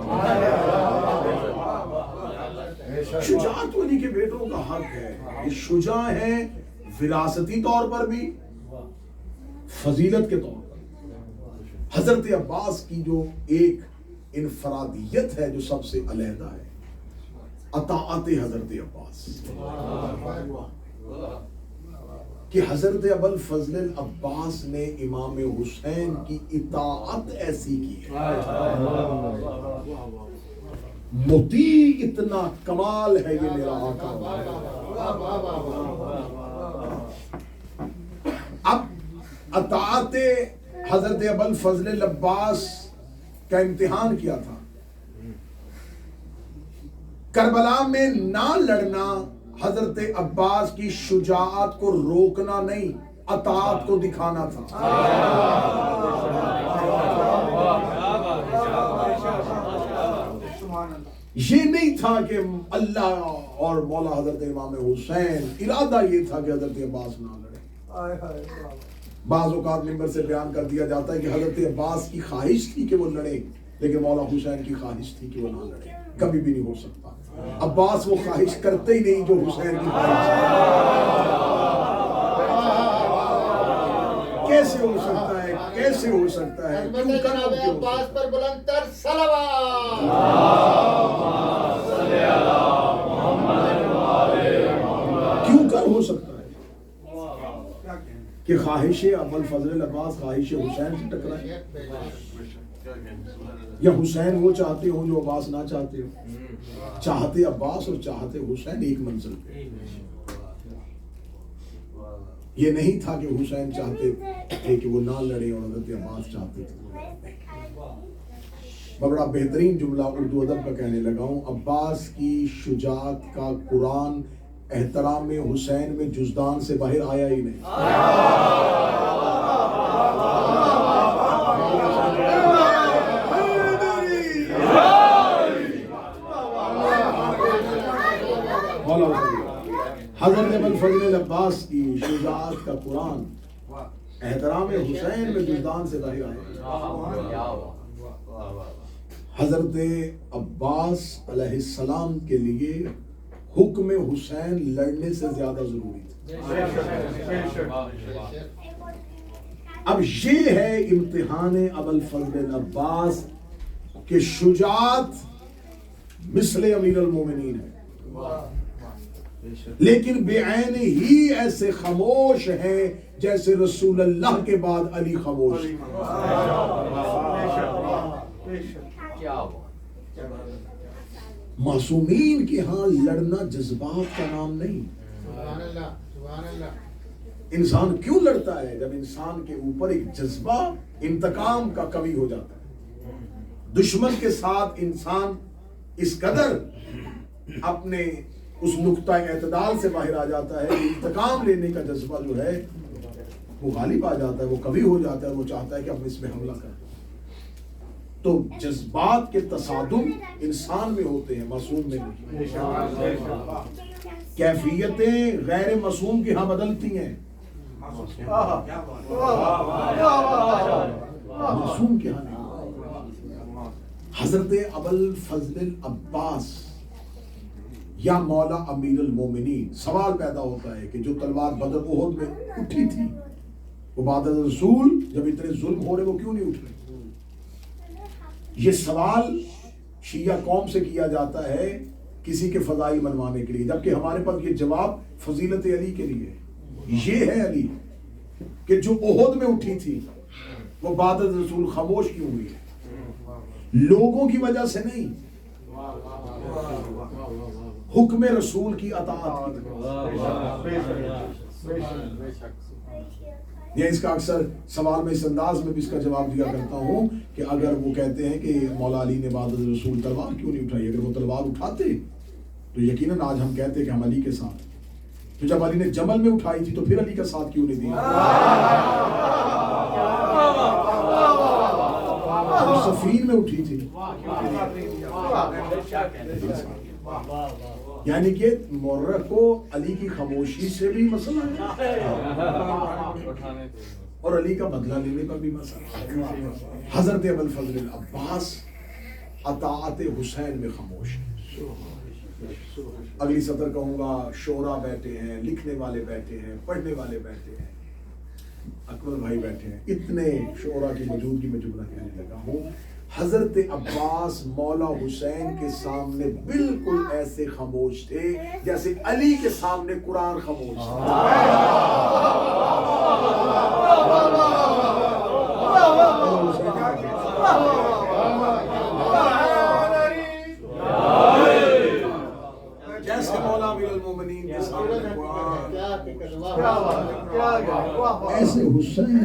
شجاعت تو علی کے بیٹوں کا حق ہے. یہ شجاع ہیں وراثتی طور پر بھی، فضیلت کے طور پر. حضرت عباس کی جو ایک انفرادیت ہے جو سب سے علیحدہ ہے، اطاعت حضرت عباس، کہ حضرت ابوالفضل عباس نے امام حسین کی اطاعت ایسی کی ہے. مطیع اتنا کمال ہے یہ میرا آقا. اب اطاعت حضرت ابوالفضل عباس کا امتحان کیا تھا. کربلا میں نہ لڑنا حضرت عباس کی شجاعت کو روکنا نہیں، اطاعت کو دکھانا تھا۔ یہ نہیں تھا کہ اللہ اور مولا حضرت امام حسین، ارادہ یہ تھا کہ حضرت عباس نہ لڑے۔ بعض اوقات ممبر سے بیان کر دیا جاتا ہے کہ حضرت عباس کی خواہش تھی کہ وہ لڑے، لیکن مولا حسین کی خواہش تھی کہ وہ نہ لڑے۔ کبھی بھی نہیں ہو سکتا۔ عباس وہ خواہش کرتے ہی نہیں جو حسین کی خواہش کیسے ہو سکتا ہے؟ کیسے ہو سکتا ہے؟ کیوں کرو کیوں؟ عباس پر بلند تر صلوات۔ کیوں کر ہو سکتا ہے کہ خواہش ابو الفضل عباس خواہش حسین سے ٹکرائے، یا حسین وہ چاہتے ہوں جو عباس نہ چاہتے ہو؟ چاہتے عباس اور چاہتے حسین ایک منزل پہ۔ یہ نہیں تھا کہ حسین چاہتے تھے کہ وہ نہ لڑے اور حضرت عباس چاہتے تھے۔ میں بڑا بہترین جملہ اردو ادب کا کہنے لگا ہوں، عباس کی شجاعت کا قرآن احترام حسین میں جزدان سے باہر آیا ہی نہیں۔ حضرت ابو الفضل عباس کی شجاعت کا قرآن احترام حسین میں جزدان سے باہر آیا۔ حضرت عباس علیہ السلام کے لیے حکم حسین لڑنے سے زیادہ ضروری تھا۔ اب یہ ہے امتحان ابو الفضل عباس کہ شجاعت مثل امیر المومنین ہے، لیکن بے عین ہی ایسے خاموش ہیں جیسے رسول اللہ کے بعد علی خاموش۔ معصومین کے ہاں لڑنا جذبات کا نام نہیں۔ انسان کیوں لڑتا ہے؟ جب انسان کے اوپر ایک جذبہ انتقام کا کمی ہو جاتا ہے۔ دشمن کے ساتھ انسان اس قدر اپنے اس نقطہ اعتدال سے باہر آ جاتا ہے کہ انتقام لینے کا جذبہ جو ہے وہ غالب آ جاتا ہے، وہ کبھی ہو جاتا ہے، وہ چاہتا ہے کہ اب اس میں حملہ کریں۔ تو جذبات کے تصادم انسان میں ہوتے ہیں، معصوم میں نہیں۔ کیفیتیں غیر معصوم کے ہاں بدلتی ہیں، معصوم کے ہاں نہیں۔ حضرت ابو الفضل عباس یا مولا امیر المومنین، سوال پیدا ہوتا ہے کہ جو تلوار بدر احد میں اٹھی تھی وہ بعد رسول جب اتنے ظلم ہو رہے وہ کیوں نہیں اٹھ رہے؟ یہ سوال شیعہ قوم سے کیا جاتا ہے کسی کے فضائل منوانے کے لیے، جبکہ ہمارے پاس یہ جواب فضیلت علی کے لیے ہے۔ یہ ہے علی کہ جو احد میں اٹھی تھی وہ بعد رسول خاموش کیوں ہوئی ہے؟ لوگوں کی وجہ سے نہیں، حکم رسول کی اطاعت کی۔ یہ اس کا اکثر سوال میں اس انداز میں بھی اس کا جواب دیا کرتا ہوں کہ اگر وہ کہتے ہیں کہ مولا علی نے بعد رسول تلوار کیوں نہیں اٹھائی، اگر وہ تلوار اٹھاتے تو یقیناً آج ہم کہتے کہ ہم علی کے ساتھ، تو جب علی نے جمل میں اٹھائی تھی تو پھر علی کا ساتھ کیوں نہیں دیا؟ صفین میں اٹھی تھی، یعنی کہ مورخ کو علی کی خاموشی سے بھی مسئلہ ہے اور علی کا بدلہ لینے پر بھی مسئلہ ہے۔ حضرت ابو الفضل عباس اطاعت حسین میں خاموش ہے۔ اگلی سطر کہوں گا، شعراء بیٹھے ہیں، لکھنے والے بیٹھے ہیں، پڑھنے والے بیٹھے ہیں، اکبر بھائی بیٹھے ہیں، اتنے شعراء کی موجودگی میں جملہ کہنے لگا ہوں۔ حضرت عباس مولا حسین کے سامنے بالکل ایسے خاموش تھے جیسے علی کے سامنے قرآن خاموش جیسے مولا امیر المومنین کے سامنے قرآن، ایسے حسین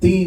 3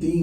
3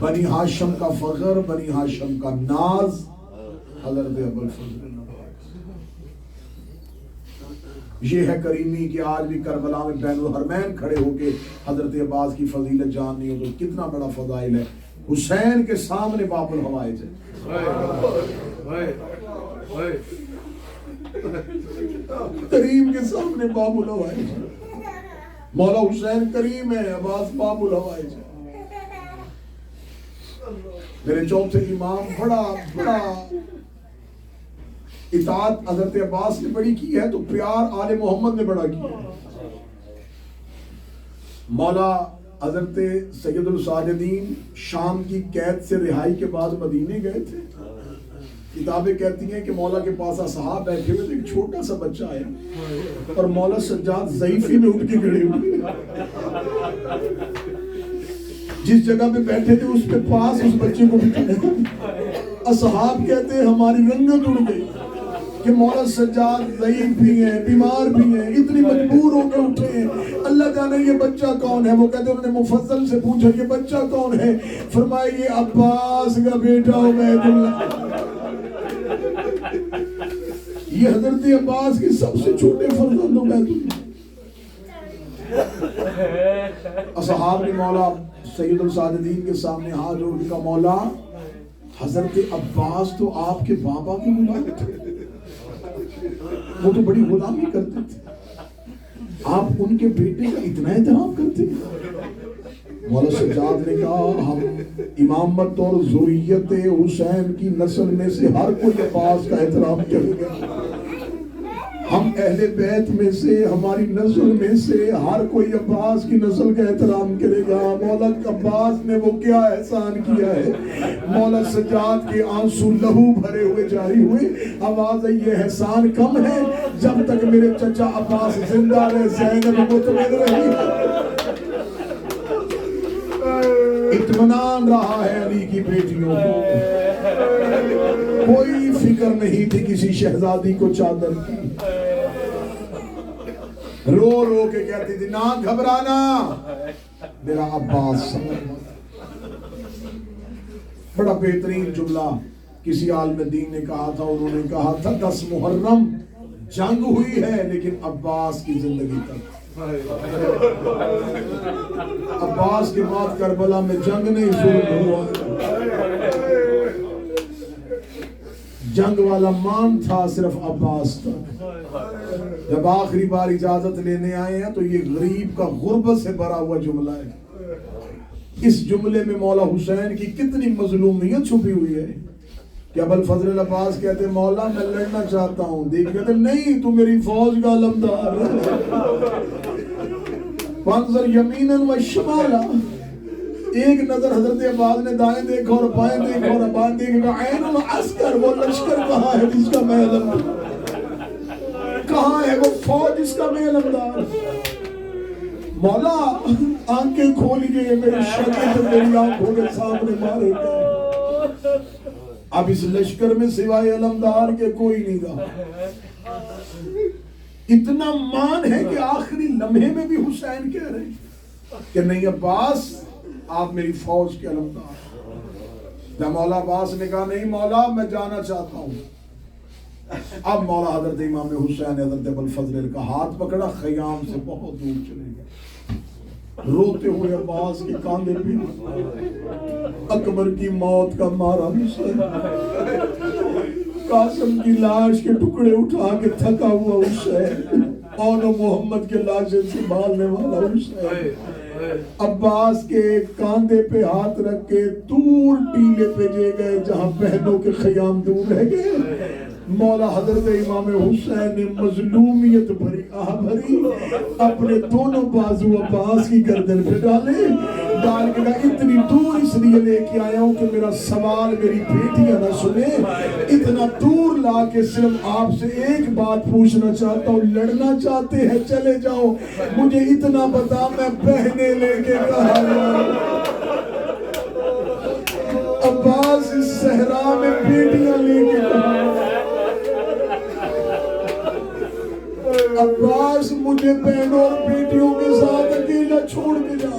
بنی ہاشم کا فخر، بنی ہاشم کا ناز حضرت ابوالفضل عباس۔ یہ ہے کریمی کہ آج بھی کربلا میں بین الحرمین کھڑے ہو کے حضرت عباس کی فضیلت جاننی ہو تو کتنا بڑا فضائل ہے۔ حسین کے سامنے باب الحوائج ہے، کریم کے سامنے باب الحوائج ہے۔ مولا حسین کریم ہے، عباس باب الحوائج ہے۔ میرے چوتھے امام بڑا اطاعت حضرت عباس نے بڑی کی ہے تو پیار آل محمد نے بڑا کیا ہے۔ مولا حضرت سید الساجدین شام کی قید سے رہائی کے بعد مدینے گئے تھے۔ کتابیں کہتی ہیں کہ مولا کے پاس اصحاب بیٹھے ہوئے تھے، ایک چھوٹا سا بچہ آیا اور مولا سجاد ضعیفی میں اٹھ کے کھڑے ہوئے، جس جگہ پہ بیٹھے تھے اس پہ پاس اس بچے کو بٹھایا۔ اصحاب کہتے ہیں ہماری رنگت اڑ گئی کہ مولا سجاد ضعیف بھی ہیں، بیمار بھی ہیں، اتنی مجبور ہو کے اٹھے ہیں، اللہ جانے یہ بچہ کون ہے۔ وہ کہتے ہیں انہوں نے مفضل سے پوچھا یہ بچہ کون ہے؟ فرمایا یہ عباس کا بیٹا عبید اللہ، یہ حضرت عباس کے سب سے چھوٹے فرزند عبید اللہ۔ اصحاب نے مولا سید الساجدین کے سامنے ہاتھ جوڑ کے کہا مولا حضرت عباس تو آپ کے بابا کے غلام تھے، وہ تو بڑی غلامی کرتے تھے، آپ ان کے بیٹے کا اتنا احترام کرتے ہیں؟ مولا سجاد نے کہا ہم امامت اور ذریت حسین کی نسل میں سے ہر کوئی عباس کا احترام کرے گا، ہم اہل بیت میں سے ہماری نسل میں سے ہر کوئی عباس کی نسل کا احترام کرے گا۔ مولا عباس نے وہ کیا احسان کیا ہے؟ مولا سجاد کے آنسو لہو بھرے ہوئے جاری ہوئے، آواز ہے یہ احسان کم ہے جب تک میرے چچا عباس زندہ رہے، زینب مطمئن رہی، اطمینان رہا ہے علی کی بیٹیوں کو، کوئی فکر نہیں تھی کسی شہزادی کو چادر کی، رو رو کے کہتی تھی نہ گھبرانا میرا عباس۔ بڑا بہترین جملہ کسی عالم دین نے کہا تھا، انہوں نے کہا تھا 10 محرم جنگ ہوئی ہے لیکن عباس کی زندگی تک، عباس کے بعد کربلا میں جنگ نہیں شروع ہوا، جنگ والا مان تھا صرف عباس تک۔ جب آخری بار اجازت لینے آئے ہیں تو یہ غریب کا غربت سے بھرا ہوا جملہ ہے۔ اس جملے میں مولا حسین کی کتنی مظلومیت چھپی ہوئی ہے کہ ابوالفضل عباس کہتے مولا میں لڑنا چاہتا ہوں، دیکھ کہتے نہیں تو میری فوج کا علمدار ہے، فانظر یمیناً و شمالا، ایک نظر حضرت عباس نے دائیں دیکھا اور بائیں دیکھا اور بائیں دیکھا، عین العسکر، وہ لشکر کہاں ہے جس کا میں علمدار، کہاں ہے وہ فوج جس کا میں علمدار۔ مولا آنکھیں کھولیے، میرے شاگرد میری آنکھوں کے سامنے مارے گئے، اب اس لشکر میں سوائے علمدار کے کوئی نہیں رہا۔ اتنا مان ہے کہ آخری لمحے میں بھی حسین کہہ رہے ہیں کہ نہیں عباس آپ میری فوج کے علمدار۔ جب مولا عباس نے کہا نہیں مولا میں جانا چاہتا ہوں، اب مولا حضرت امام حسین حضرت ابوالفضل کا ہاتھ پکڑا، خیام سے بہت دور چلے گئے، روتے ہوئے عباس کے کاندھے پہ اکبر کی موت کا مارا حسین، قاسم کی لاش کے ٹکڑے اٹھا کے تھکا ہوا حسین، اور محمد کے لاشیں سنبھالنے والا حسین، عباس کے کاندھے پہ ہاتھ رکھ کے دور ٹیلے پہ جے گئے جہاں بہنوں کے خیام دور رہ گئے۔ مولا حضرت امام حسین نے مظلومیت بھری آہ بھری، اپنے دونوں بازو عباس کی گردن پہ ڈالے، ڈال کے کہا اتنی دور اس لیے لے کے آیا ہوں کہ میرا سوال میری بیٹیاں نہ سنے، اتنا دور لا کے صرف آپ سے ایک بات پوچھنا چاہتا ہوں، لڑنا چاہتے ہیں چلے جاؤ، مجھے اتنا بتا میں بہنیں لے کے کہاں جاؤں۔ عباس اس صحرا میں بیٹیاں لے کے کہاں، عباس مجھے بہنوں اور بیٹیوں کے ساتھ اکیلا چھوڑ کے جاؤ۔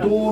2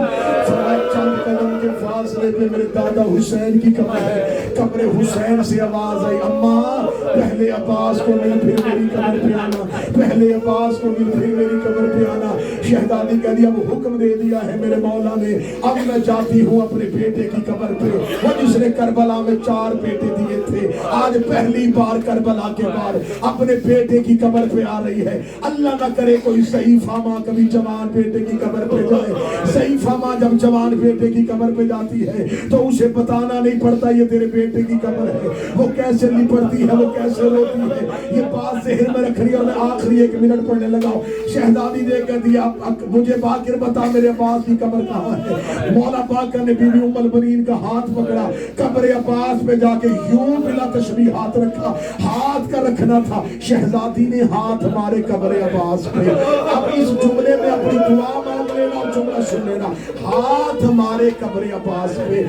ہے؟ فرمایا چند قدم کے فاصلے پہ میرے دادا حسین کی قبر ہے. قبر حسین سے آواز آئی اماں پہلے عباس کو مل پھر میری قبر پہ آنا, پہلے عباس کو مل پھر میری قبر پہ آنا. شہزادی کہہ دیا اب حکم دے دیا ہے میرے مولا نے, اب میں جاتی ہوں اپنے بیٹے کی قبر پہ. وہ جس نے کربلا میں 4 بیٹے دیے تھے آج پہلی بار کربلا کے بعد اپنے بیٹے کی قبر پہ آ رہی ہے. اللہ نہ کرے کوئی ضعیفہ ماں کبھی جوان بیٹے کی قبر پہ جائے. ضعیفہ ماں جب جوان بیٹے کی قبر پہ جاتی ہے تو اسے بتانا نہیں پڑتا یہ تیرے بیٹے کی قبر ہے. وہ کیسے لپٹتی ہے, وہ کیسے روتی ہے, یہ بات ذہن میں رکھ رہی ہے. اور میں آخری 1 منٹ پڑھنے لگا ہوں. شہزادی نے کہہ دیا مجھے باقر بتا میرے عباس کی قبر کہاں ہے. مولا باقر نے بی بی ام البنین کا ہاتھ پکڑا, قبر عباس پہ جا کے یوں بلا تشبیہ ہاتھ رکھا. ہاتھ کا رکھنا تھا. شہزادی نے ہاتھ مارے قبر عباس پہ. اب اس جملے میں اپنی دعا مانگ لینا اور جملہ سن لینا. ہاتھ مارے قبر عباس پہ.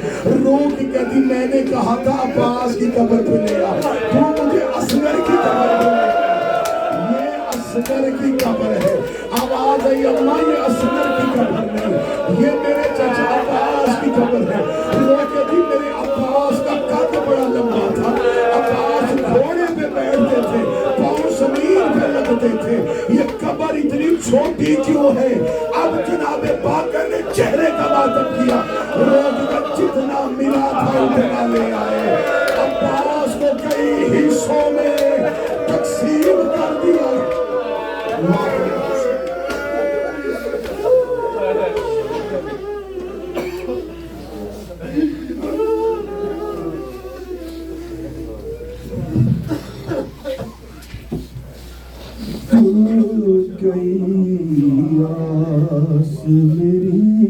رو کی کہتی میں نے کہا تھا عباس کی قبر پہ لے آ, تو مجھے اصغر کی قبر پہ لے آ. یہ اصغر کی قبر ہے. آواز آئی اماں یہ اصغر کی قبر نہیں, یہ میرے چچا عباس کی قبر ہے. رو کے بھی میرے عباس کا قد بڑا لمبا تھا. عباس گھوڑے پہ بیٹھتے تھے, پاؤں زمین پہ لگتے تھے. یہ قبر اتنی چھوٹی کیوں ہے؟ اب جناب باقر نے چہرے کا ماتم کیا. روز کا جتنا ملا تھا اتنا لے آئے. عباس کو کئی حصوں میں تقسیم کر دیا. ٹوٹ گئی آس میری,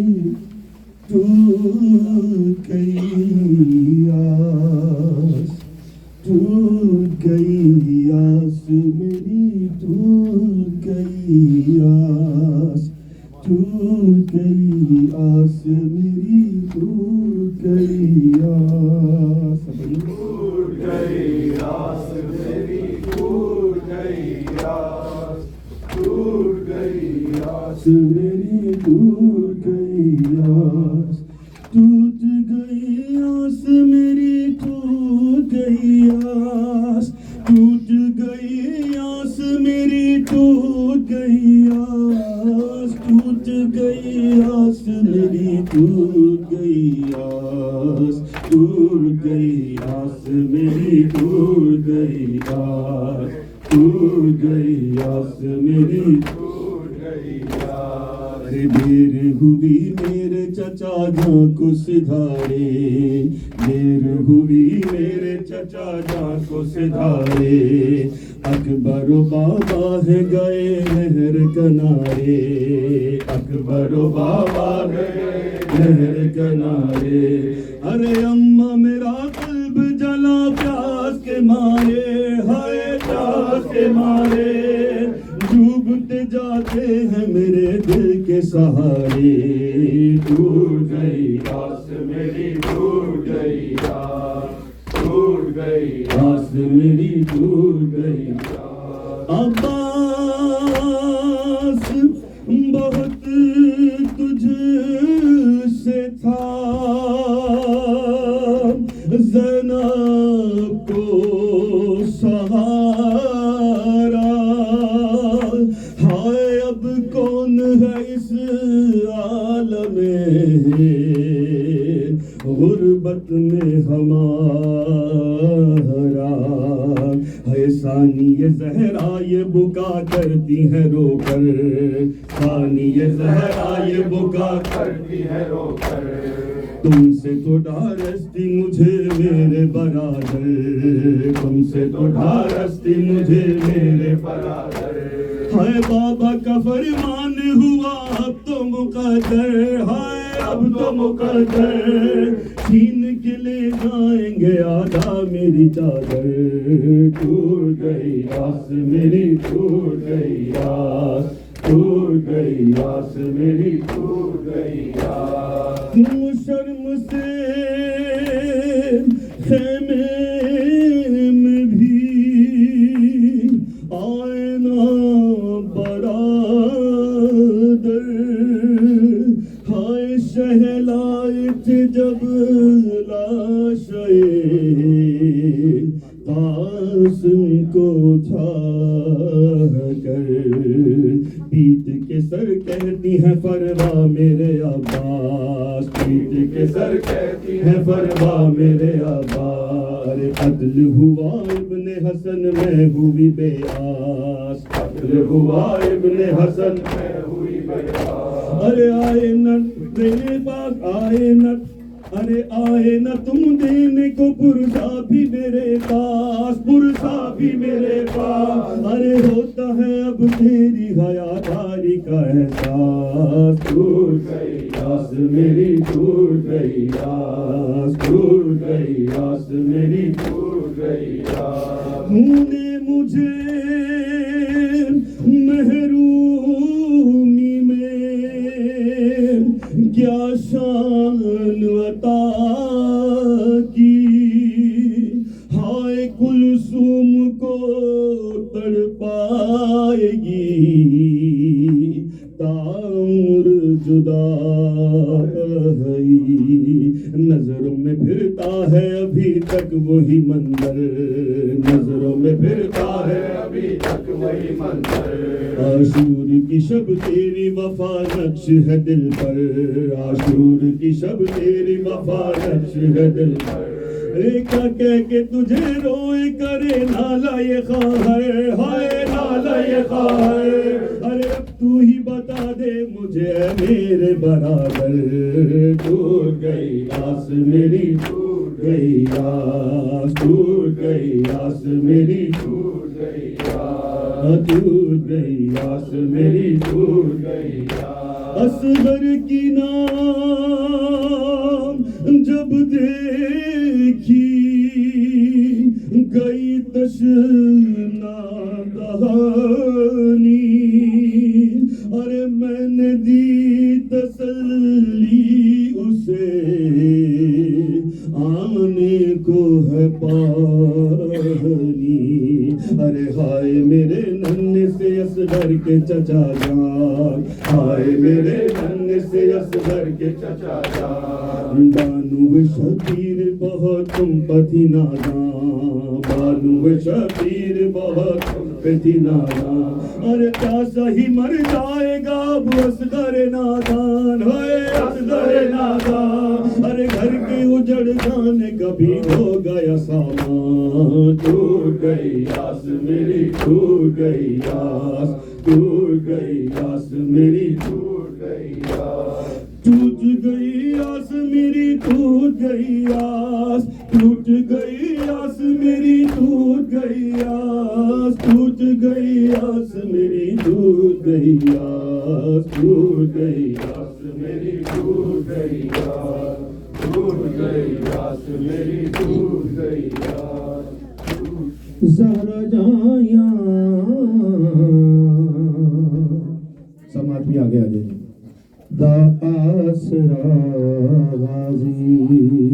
ٹوٹ گئی آس, ٹوٹ گئی آس میری, ٹوٹ گئی آس, ٹوٹ گئی آس میری, ٹوٹ گئی آس, ٹوٹ گئی آس میری, ٹوٹ گئی آس, ٹوٹ گئی آس میری, ٹوٹ گئی آس, ٹوٹ گئی آس میری, ٹوٹ گئی آس, ٹوٹ گئی آس میری, ٹوٹ گئی آس, ٹوٹ گئی آس میری, ٹوٹ گئی آس, ٹوٹ گئی آس میری, ٹوٹ گئی آس, ٹوٹ گئی آس میری, ٹوٹ گئی آس. دیر ہوئی میرے چچا جان کو سدھارے, دیر ہوئی میرے چچا جان کو سدھارے. اکبر و بابا ہے گئے نہر کنارے, اکبر و بابا گئے نہر کنارے. ارے اماں میرا قلب جلا پیاس کے مارے, ہائے پیاس کے مارے. ڈوبتے جاتے ہیں میرے دل کے سہارے. ٹوٹ گئی آس میری, ٹوٹ گئی آس, ٹوٹ گئی آس میری, ٹوٹ گئی آس. عباس بہت تجھ سے تھا, زینب کو سہارا. ہائے اب کون ہے اس عالم غربت میں ہمارا. ہے ثانی زہرا یہ بکا کرتی ہے رو کر, ثانی زہرا یہ بکا کرتی ہے رو کر. تم سے تو ڈارستی مجھے میرے برادر, تم سے تو ڈارستی مجھے میرے برادر. ہائے بابا کا فرمان ہوا اب تو مقدر, ہائے اب تو مقدر. چھین کے لے جائیں گے آدھا میری چادر. ٹوٹ گئی آس میری, ٹوٹ گئی آس, ٹوٹ گئی آس میری, ٹوٹ گئی آس. شرم سے خیمے میں بھی آئے نا برادر. قاسم کو چاہ کر پیٹ کے سر کہتی ہے فرما میرے عباس، پیٹ کے سر کہتی ہے فرما میرے عباس، قتل ہوا ابن حسن میں ہوئی بے آس، قتل ہوا ابن حسن میں ہوئی بے آس، ارے آئے نہ میرے پاس آئے نہ، ارے آئے نہ تم دینے کو پرسا بھی میرے پاس، پرسا بھی میرے پاس، ارے ہوتا ہے اب تیری حیاداری کا احساس، ٹوٹ گئی آس میری، ٹوٹ گئی آس، ٹوٹ گئی آس میری، ٹوٹ گئی آس، تو نے مجھے محرومی میں کیا شان عطا کی، ہائے کلثوم کو تڑپائے گی تاعمر جدائی، نظروں میں پھرتا ہے ابھی تک وہی منظر، نظروں میں پھرتا ہے ابھی تک وہی منظر، عاشور کی شب تیری وفا نقش ہے دل پر، عاشور کی شب تیری وفا نقش ہے دل پر، کیا کہہ کے تجھے روئے کرے نالا یہ خواہر، ہائے نالا یہ خواہر، ارے اب تو ہی بتا دے مجھے اے میرے برادر، ٹوٹ گئی آس میری، ٹوٹ گئی آس، ٹوٹ گئی آس میری، ٹوٹ گئی آس، ٹوٹ گئی آس میری، ٹوٹ گئی آس، اصغر کی نام جب دیکھی گئی تشنا دہانی، ارے میں نے دی تسلی اسے آنے کو ہے پانی، ارے ہائے میرے ننھے سے اصغر کے چچا جان، ہائے میرے ننھے سے اصغر کے چچا جان، بانو شبیر بہت تم پتھی نادان، بانو شبیر بہت تم پتھی نادان، ارے پیاسا ہی مر جائے گا اب اصغر نادان، ہائے اصغر نادان، ارے گھر کے اجڑ جانے کبھی ہو گیا سامان، ٹوٹ گئی آس میری، ٹوٹ گئی آس، ٹوٹ گئی آس میری، ٹوٹ گئی آس، ٹوٹ گئی آس میری، ٹوٹ گئی آس، ٹوٹ گئی آس میری، ٹوٹ گئی آس، ٹوٹ گئی آس میری، ٹوٹ گئی آس، ٹوٹ گئی آس میری، ٹوٹ گئی آس، ٹوٹ گئی آس میری، ٹوٹ گئی آس، زہرا جائیاں سماعت بھی آگے آ جائے، دا آسرا غازی